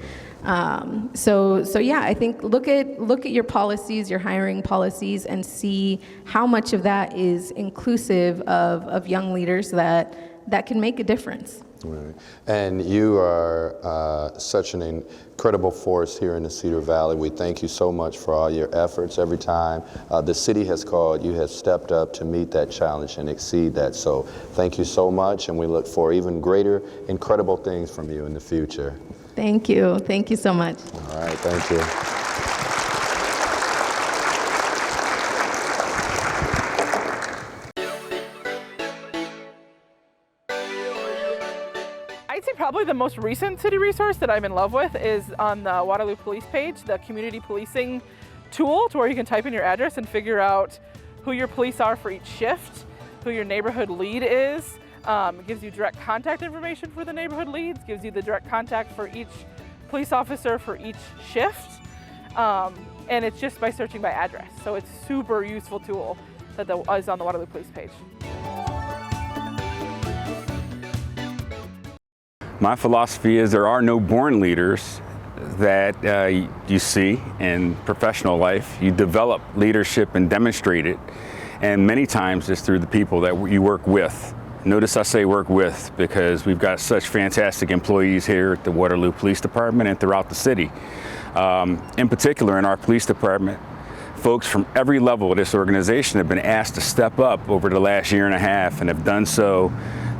So yeah, I think look at your policies, your hiring policies, and see how much of that is inclusive of young leaders that can make a difference. Right. And you are such an incredible force here in the Cedar Valley. We thank you so much for all your efforts. Every time the city has called, you have stepped up to meet that challenge and exceed that. So thank you so much, and we look for even greater, incredible things from you in the future. Thank you. Thank you so much. All right, thank you. I'd say probably the most recent city resource that I'm in love with is on the Waterloo Police page, the community policing tool, to where you can type in your address and figure out who your police are for each shift, who your neighborhood lead is. It gives you direct contact information for the neighborhood leads, gives you the direct contact for each police officer for each shift, and it's just by searching by address. So it's a super useful tool that is on the Waterloo Police page. My philosophy is there are no born leaders that you see in professional life. You develop leadership and demonstrate it, and many times it's through the people that you work with. Notice I say work with because we've got such fantastic employees here at the Waterloo Police Department and throughout the city. In particular, in our police department, folks from every level of this organization have been asked to step up over the last year and a half and have done so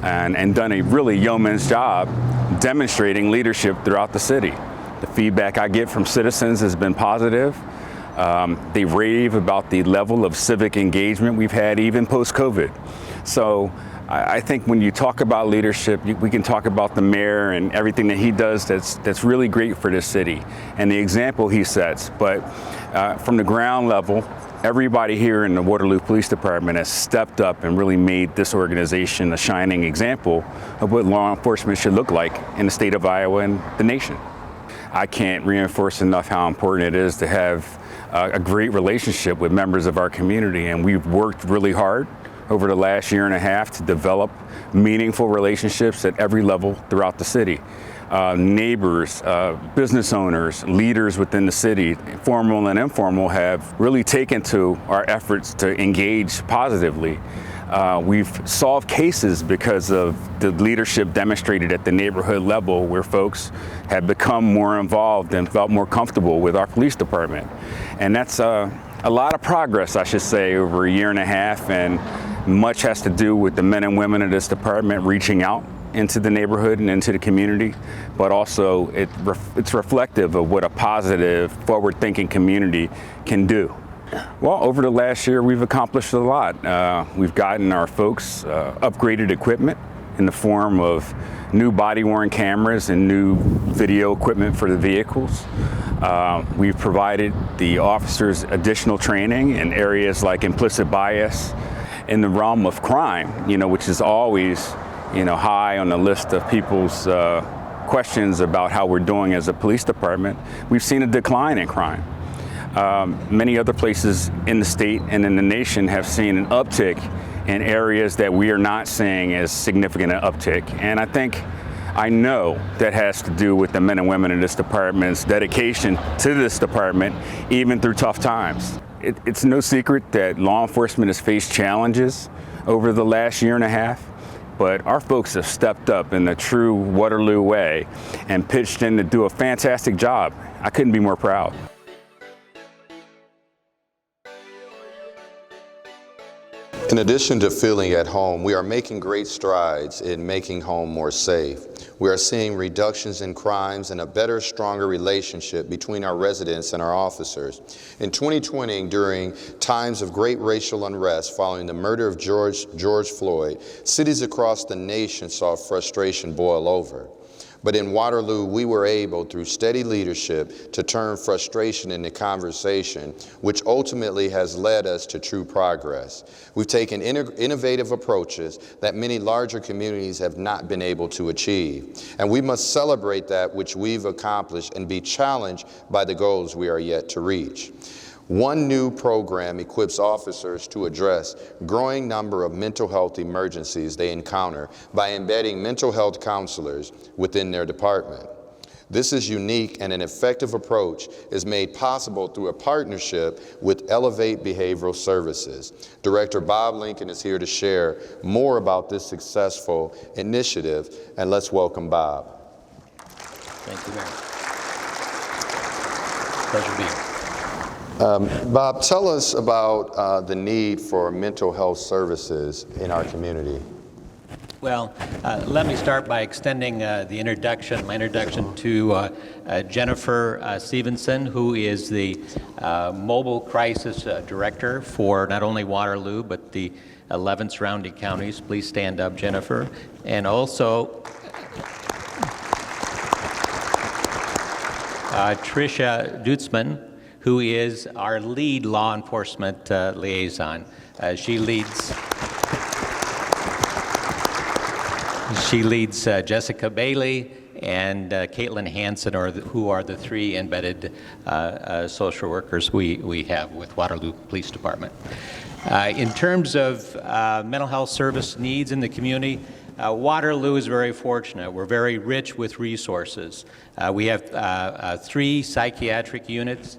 and done a really yeoman's job demonstrating leadership throughout the city. The feedback I get from citizens has been positive. They rave about the level of civic engagement we've had even post-COVID. So I think when you talk about leadership, we can talk about the mayor and everything that he does that's really great for this city and the example he sets. But from the ground level, everybody here in the Waterloo Police Department has stepped up and really made this organization a shining example of what law enforcement should look like in the state of Iowa and the nation. I can't reinforce enough how important it is to have a great relationship with members of our community, and we've worked really hard over the last year and a half to develop meaningful relationships at every level throughout the city. Neighbors, business owners, leaders within the city, formal and informal, have really taken to our efforts to engage positively. We've solved cases because of the leadership demonstrated at the neighborhood level, where folks have become more involved and felt more comfortable with our police department. And that's a lot of progress, I should say, over a year and a half, and much has to do with the men and women of this department reaching out into the neighborhood and into the community, but also it's reflective of what a positive, forward-thinking community can do. Well, over the last year, we've accomplished a lot. We've gotten our folks upgraded equipment in the form of new body-worn cameras and new video equipment for the vehicles. We've provided the officers additional training in areas like implicit bias in the realm of crime, which is always, high on the list of people's questions about how we're doing as a police department. We've seen a decline in crime. Many other places in the state and in the nation have seen an uptick in areas that we are not seeing as significant an uptick. And I know that has to do with the men and women in this department's dedication to this department, even through tough times. It's no secret that law enforcement has faced challenges over the last year and a half, but our folks have stepped up in the true Waterloo way and pitched in to do a fantastic job. I couldn't be more proud. In addition to feeling at home, we are making great strides in making home more safe. We are seeing reductions in crimes and a better, stronger relationship between our residents and our officers. In 2020, during times of great racial unrest following the murder of George Floyd, cities across the nation saw frustration boil over. But in Waterloo, we were able, through steady leadership, to turn frustration into conversation, which ultimately has led us to true progress. We've taken innovative approaches that many larger communities have not been able to achieve. And we must celebrate that which we've accomplished and be challenged by the goals we are yet to reach. One new program equips officers to address growing number of mental health emergencies they encounter by embedding mental health counselors within their department. This is unique, and an effective approach is made possible through a partnership with Elevate Behavioral Services. Director Bob Lincoln is here to share more about this successful initiative, and let's welcome Bob. Thank you, Mayor. Pleasure being here. Bob, tell us about the need for mental health services in our community. Well, let me start by extending my introduction to Jennifer Stevenson, who is the Mobile Crisis Director for not only Waterloo, but the 11 surrounding counties. Please stand up, Jennifer. And also Tricia Dutzman, who is our lead law enforcement liaison. She leads Jessica Bailey and Caitlin Hansen, who are the three embedded social workers we have with Waterloo Police Department. In terms of mental health service needs in the community, Waterloo is very fortunate. We're very rich with resources. We have 3 psychiatric units.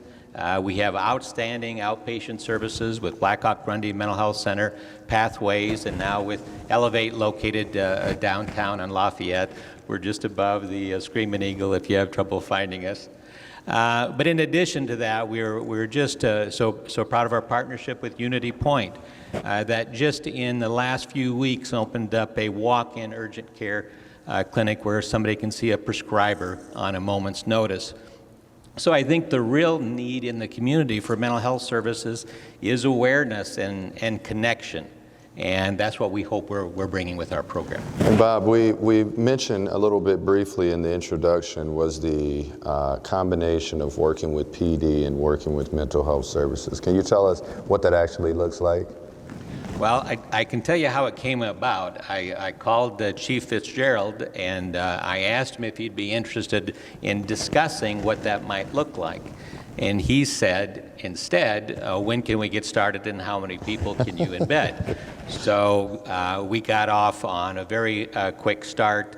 We have outstanding outpatient services with Blackhawk Grundy Mental Health Center, Pathways, and now with Elevate located downtown on Lafayette. We're just above the Screaming Eagle if you have trouble finding us. But in addition to that, we're just so proud of our partnership with Unity Point that just in the last few weeks opened up a walk-in urgent care clinic where somebody can see a prescriber on a moment's notice. So I think the real need in the community for mental health services is awareness and connection. And that's what we hope we're bringing with our program. And Bob, we mentioned a little bit briefly in the introduction was the combination of working with PD and working with mental health services. Can you tell us what that actually looks like? Well, I can tell you how it came about. I called Chief Fitzgerald and I asked him if he'd be interested in discussing what that might look like. And he said, instead, when can we get started and how many people can you embed? So we got off on a very quick start.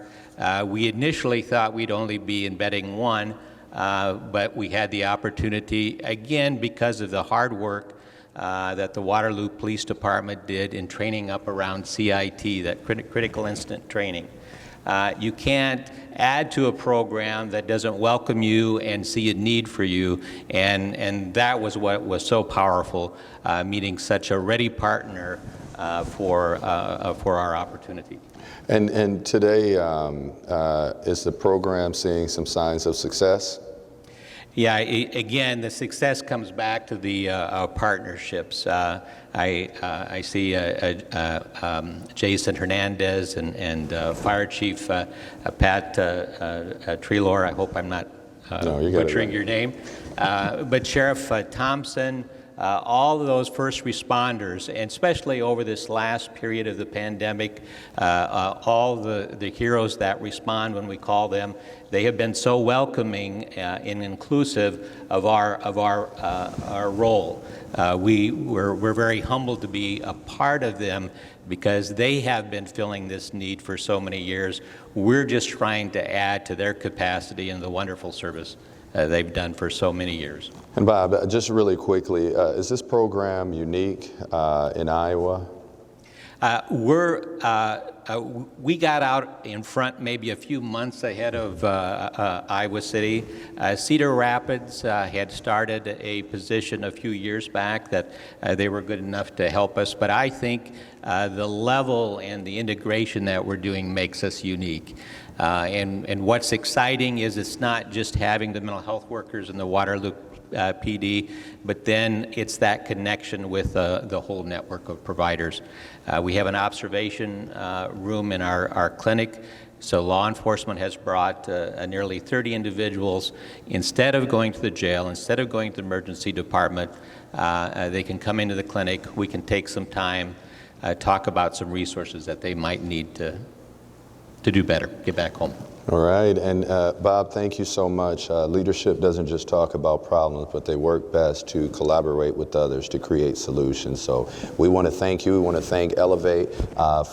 We initially thought we'd only be embedding 1, but we had the opportunity, again, because of the hard work that the Waterloo Police Department did in training up around CIT, that critical incident training. You can't add to a program that doesn't welcome you and see a need for you, and that was what was so powerful, meeting such a ready partner for our opportunity. And today, is the program seeing some signs of success? Yeah, again, the success comes back to the partnerships. I see Jason Hernandez and Fire Chief Pat Treelor. I hope I'm not butchering your name. But Sheriff Thompson, all of those first responders, and especially over this last period of the pandemic, all the heroes that respond when we call them, they have been so welcoming and inclusive of our role. We're very humbled to be a part of them because they have been filling this need for so many years. We're just trying to add to their capacity and the wonderful service they've done for so many years. And Bob, just really quickly, is this program unique in Iowa? We got out in front maybe a few months ahead of Iowa City. Cedar Rapids had started a position a few years back that they were good enough to help us, but I think the level and the integration that we're doing makes us unique. And what's exciting is it's not just having the mental health workers and the Waterloo PD, but then it's that connection with the whole network of providers. We have an observation room in our clinic, so law enforcement has brought nearly 30 individuals. Instead of going to the jail, instead of going to the emergency department, they can come into the clinic, we can take some time, talk about some resources that they might need to do better, get back home. All right, and Bob, thank you so much. Leadership doesn't just talk about problems, but they work best to collaborate with others to create solutions. So we want to thank you. We want to thank Elevate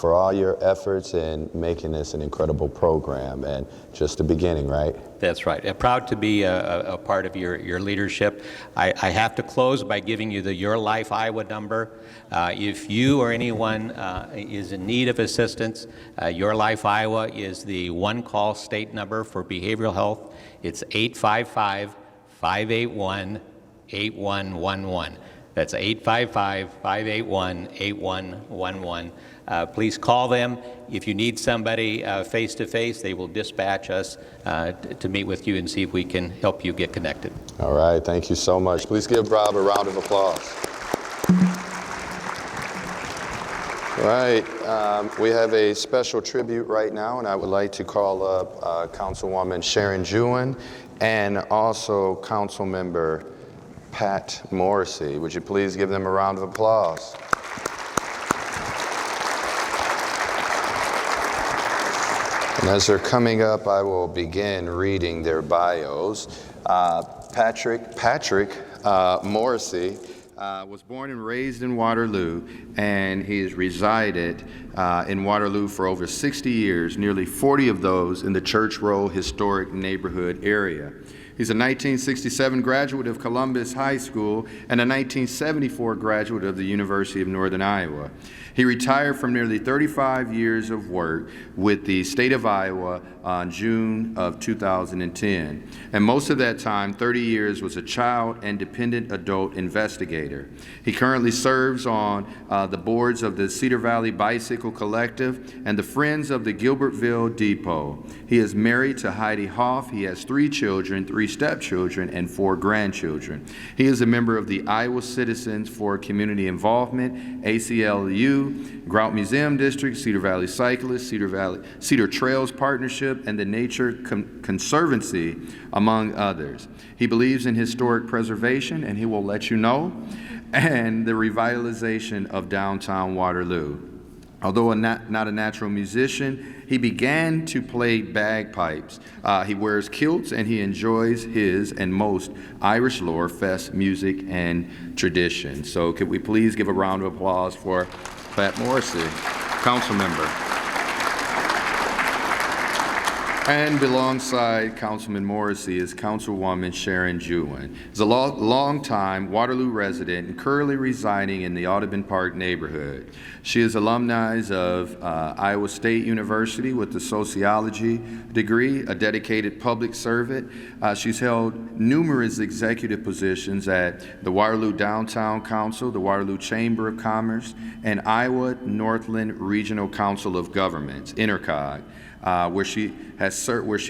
for all your efforts in making this an incredible program, and just the beginning, right? That's right. I'm proud to be a part of your leadership. I have to close by giving you the Your Life Iowa number. If you or anyone is in need of assistance, Your Life Iowa is the one-call state number for behavioral health. It's 855-581-8111. That's 855-581-8111. Please call them. If you need somebody face-to-face, they will dispatch us to meet with you and see if we can help you get connected. All right, thank you so much. Please give Bob a round of applause. All right, we have a special tribute right now, and I would like to call up Councilwoman Sharon Jewin and also Councilmember Pat Morrissey. Would you please give them a round of applause? And as they're coming up, I will begin reading their bios. Patrick Morrissey was born and raised in Waterloo, and he has resided in Waterloo for over 60 years, nearly 40 of those in the Church Row Historic Neighborhood area. He's a 1967 graduate of Columbus High School and a 1974 graduate of the University of Northern Iowa. He retired from nearly 35 years of work with the state of Iowa on June of 2010. And most of that time, 30 years, was a child and dependent adult investigator. He currently serves on the boards of the Cedar Valley Bicycle Collective and the Friends of the Gilbertville Depot. He is married to Heidi Hoff. He has 3 children, 3 stepchildren, and 4 grandchildren. He is a member of the Iowa Citizens for Community Involvement, ACLU, Grout Museum District, Cedar Valley Cyclists, Cedar Trails Partnership, and the Nature Conservancy, among others. He believes in historic preservation, and he will let you know, and the revitalization of downtown Waterloo. Although not a natural musician, he began to play bagpipes. He wears kilts, and he enjoys his and most Irish Lore Fest music and tradition. So could we please give a round of applause for Pat Morrissey, council member. And alongside Councilman Morrissey is Councilwoman Sharon Jewin. She's a long-time Waterloo resident and currently residing in the Audubon Park neighborhood. She is alumni of Iowa State University with a sociology degree, a dedicated public servant. She's held numerous executive positions at the Waterloo Downtown Council, the Waterloo Chamber of Commerce, and Iowa Northland Regional Council of Governments, INTERCOG. Where she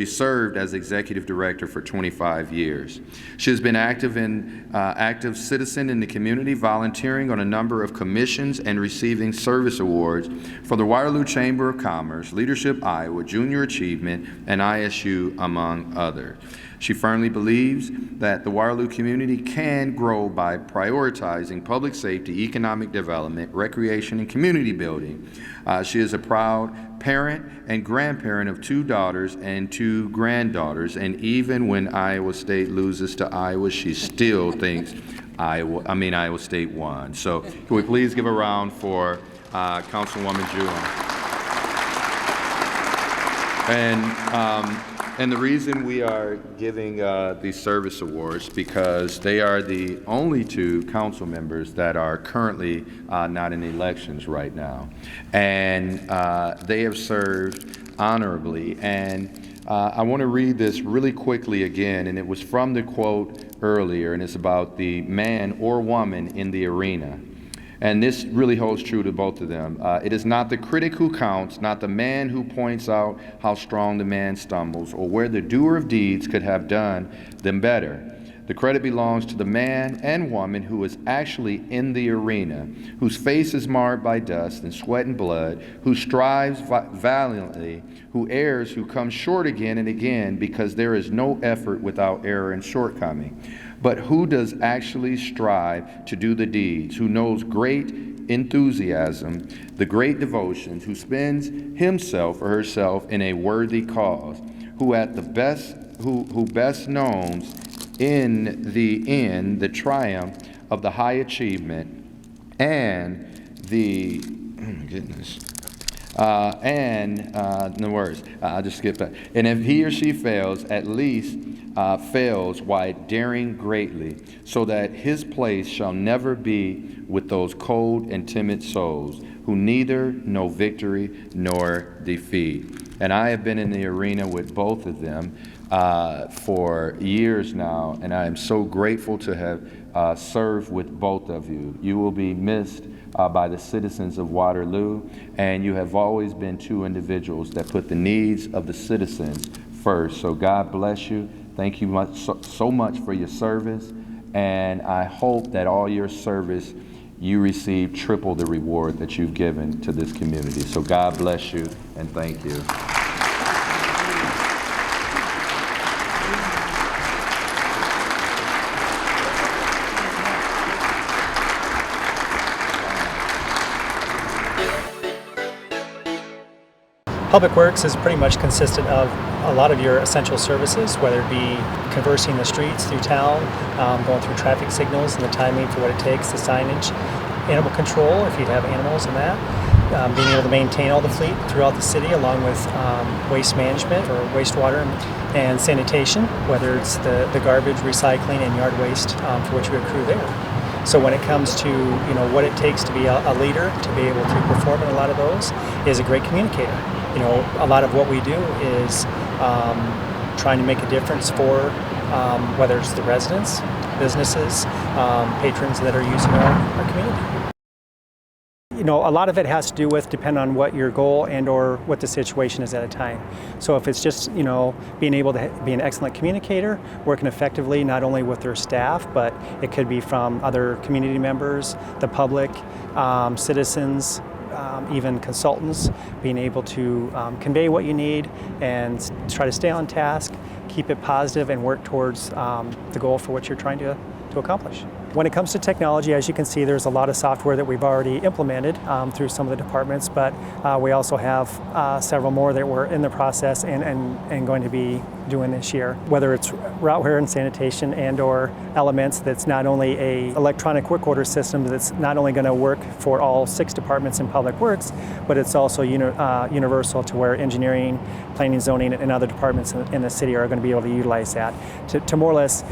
served as executive director for 25 years. She has been active citizen in the community, volunteering on a number of commissions and receiving service awards for the Waterloo Chamber of Commerce, Leadership Iowa, Junior Achievement, and ISU, among others. She firmly believes that the Waterloo community can grow by prioritizing public safety, economic development, recreation, and community building. She is a proud parent and grandparent of 2 daughters and 2 granddaughters, and even when Iowa State loses to Iowa, she still thinks Iowa State won. So can we please give a round for Councilwoman Jewin. And And the reason we are giving these service awards because they are the only two council members that are currently not in elections right now. And they have served honorably. And I want to read this really quickly again, and it was from the quote earlier, and it's about the man or woman in the arena. And this really holds true to both of them. It is not the critic who counts, not the man who points out how strong the man stumbles, or where the doer of deeds could have done them better. The credit belongs to the man and woman who is actually in the arena, whose face is marred by dust and sweat and blood, who strives valiantly, who errs, who comes short again and again, because there is no effort without error and shortcoming. But who does actually strive to do the deeds, who knows great enthusiasm, the great devotions, who spends himself or herself in a worthy cause, who at the best who best knows in the end the triumph of the high achievement and the no words. I'll just skip that. And if he or she fails, at least fails while daring greatly, so that his place shall never be with those cold and timid souls who neither know victory nor defeat. And I have been in the arena with both of them for years now, and I am so grateful to have served with both of you. You will be missed by the citizens of Waterloo, and you have always been two individuals that put the needs of the citizens first. So God bless you. Thank you so much for your service, and I hope that all your service you receive triple the reward that you've given to this community. So God bless you, and thank you. Public Works is pretty much consistent of a lot of your essential services, whether it be conversing the streets through town, going through traffic signals and the timing for what it takes, the signage, animal control if you have animals and that, being able to maintain all the fleet throughout the city along with waste management or wastewater and sanitation, whether it's the garbage, recycling, and yard waste for which we accrue there. So when it comes to what it takes to be a leader, to be able to perform in a lot of those, is a great communicator. A lot of what we do is trying to make a difference for whether it's the residents, businesses, patrons that are using our community. A lot of it has to do with depending on what your goal and or what the situation is at a time. So if it's just, being able to be an excellent communicator, working effectively not only with their staff, but it could be from other community members, the public, citizens, even consultants, being able to convey what you need and try to stay on task, keep it positive, and work towards the goal for what you're trying to accomplish. When it comes to technology, as you can see, there's a lot of software that we've already implemented through some of the departments, but we also have several more that we're in the process and going to be doing this year. Whether it's route wear and sanitation and or elements, that's not only a electronic work order system that's not only going to work for all 6 departments in Public Works, but it's also universal to where engineering, planning, zoning, and other departments in the city are going to be able to utilize that to more or less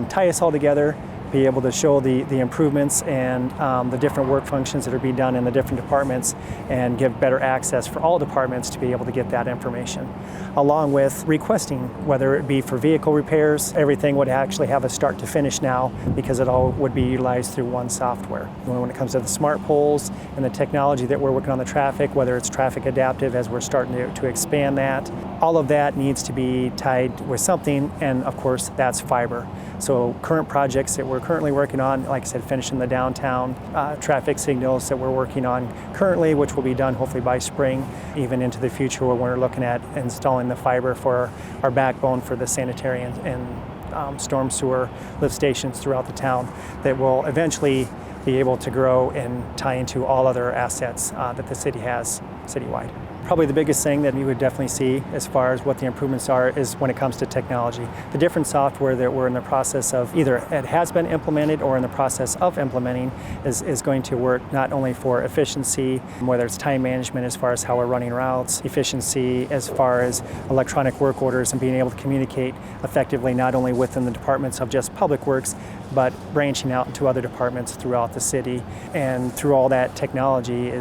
tie us all together, be able to show the improvements and the different work functions that are being done in the different departments and give better access for all departments to be able to get that information. Along with requesting, whether it be for vehicle repairs, everything would actually have a start to finish now because it all would be utilized through one software. When it comes to the smart poles and the technology that we're working on the traffic, whether it's traffic adaptive as we're starting to expand that, all of that needs to be tied with something, and of course that's fiber. So current projects that we're currently working on, like I said, finishing the downtown traffic signals that we're working on currently, which will be done hopefully by spring, even into the future where we're looking at installing the fiber for our backbone for the sanitary and storm sewer lift stations throughout the town that will eventually be able to grow and tie into all other assets that the city has citywide. Probably the biggest thing that you would definitely see as far as what the improvements are is when it comes to technology. The different software that we're in the process of, either it has been implemented or in the process of implementing, is going to work not only for efficiency, whether it's time management as far as how we're running routes, efficiency as far as electronic work orders and being able to communicate effectively not only within the departments of just public works, but branching out into other departments throughout the city. And through all that technology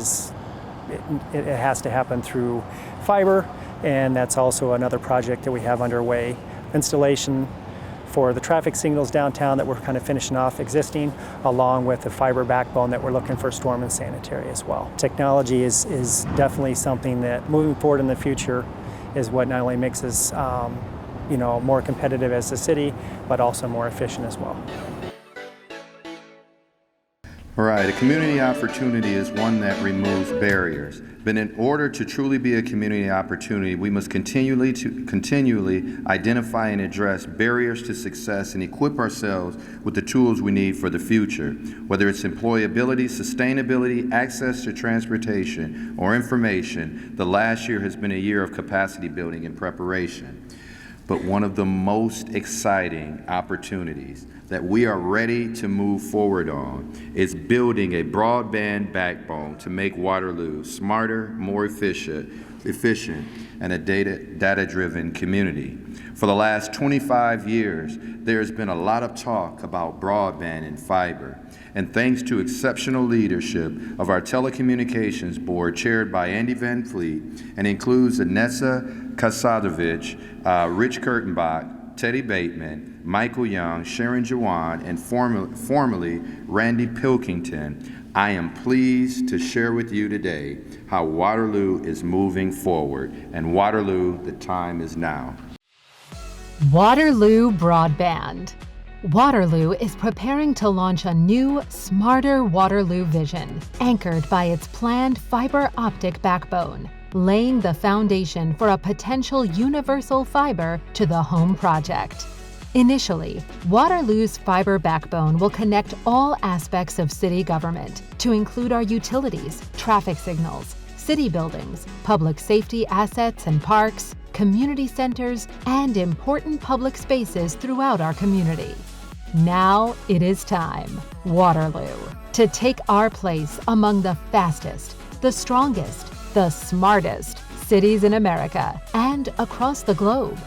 it has to happen through fiber, and that's also another project that we have underway. Installation for the traffic signals downtown that we're kind of finishing off existing, along with the fiber backbone that we're looking for storm and sanitary as well. Technology is definitely something that moving forward in the future is what not only makes us more competitive as a city, but also more efficient as well. All right, a community opportunity is one that removes barriers. But in order to truly be a community opportunity, we must continually identify and address barriers to success and equip ourselves with the tools we need for the future. Whether it's employability, sustainability, access to transportation, or information, the last year has been a year of capacity building and preparation. But one of the most exciting opportunities that we are ready to move forward on is building a broadband backbone to make Waterloo smarter, more efficient, and a data-driven community. For the last 25 years, there's been a lot of talk about broadband and fiber. And thanks to exceptional leadership of our telecommunications board chaired by Andy Van Fleet and includes Anessa Kasadovich, Rich Kurtenbach, Teddy Bateman, Michael Young, Sharon Jawan, and formerly Randy Pilkington, I am pleased to share with you today how Waterloo is moving forward. And Waterloo, the time is now. Waterloo Broadband. Waterloo is preparing to launch a new, smarter Waterloo vision, anchored by its planned fiber optic backbone, laying the foundation for a potential universal fiber to the home project. Initially, Waterloo's fiber backbone will connect all aspects of city government, to include our utilities, traffic signals, city buildings, public safety assets and parks, community centers, and important public spaces throughout our community. Now it is time, Waterloo, to take our place among the fastest, the strongest, the smartest cities in America and across the globe.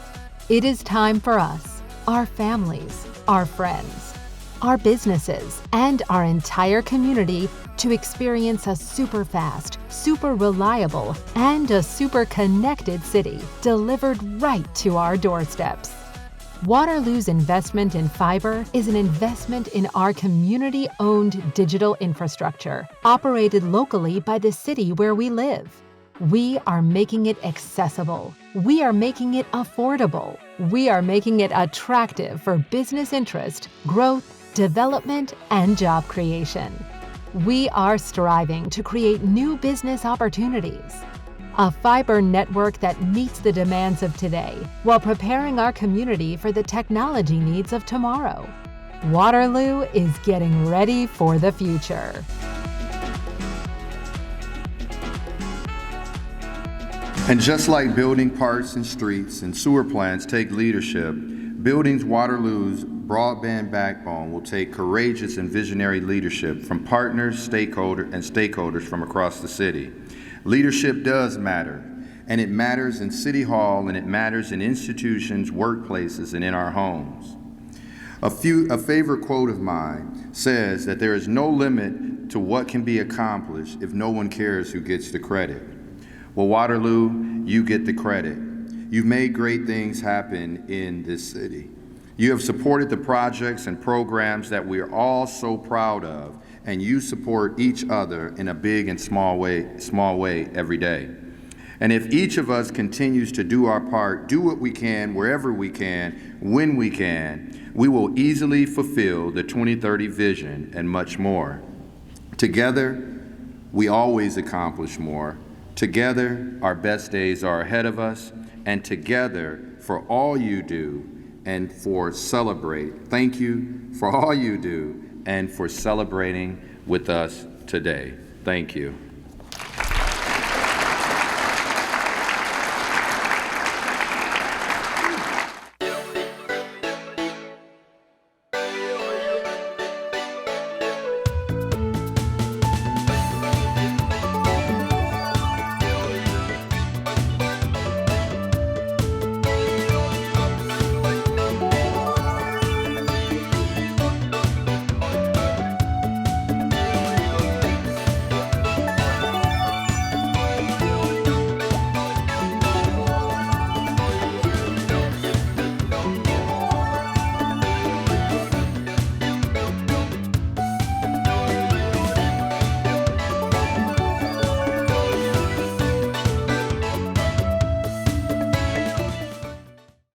It is time for us, our families, our friends, our businesses, and our entire community to experience a super fast, super reliable, and a super connected city delivered right to our doorsteps. Waterloo's investment in fiber is an investment in our community-owned digital infrastructure, operated locally by the city where we live. We are making it accessible. We are making it affordable. We are making it attractive for business interest, growth, development, and job creation. We are striving to create new business opportunities. A fiber network that meets the demands of today while preparing our community for the technology needs of tomorrow. Waterloo is getting ready for the future. And just like building parks and streets and sewer plants take leadership, building Waterloo's broadband backbone will take courageous and visionary leadership from partners, stakeholders from across the city. Leadership does matter, and it matters in City Hall, and it matters in institutions, workplaces, and in our homes. A favorite quote of mine says that there is no limit to what can be accomplished if no one cares who gets the credit. Well, Waterloo, you get the credit. You've made great things happen in this city. You have supported the projects and programs that we are all so proud of, and you support each other in a big and small way every day. And if each of us continues to do our part, do what we can, wherever we can, when we can, we will easily fulfill the 2030 vision and much more. Together, we always accomplish more. Together, our best days are ahead of us, and together, for all you do and for celebrate. Thank you for all you do and for celebrating with us today. Thank you.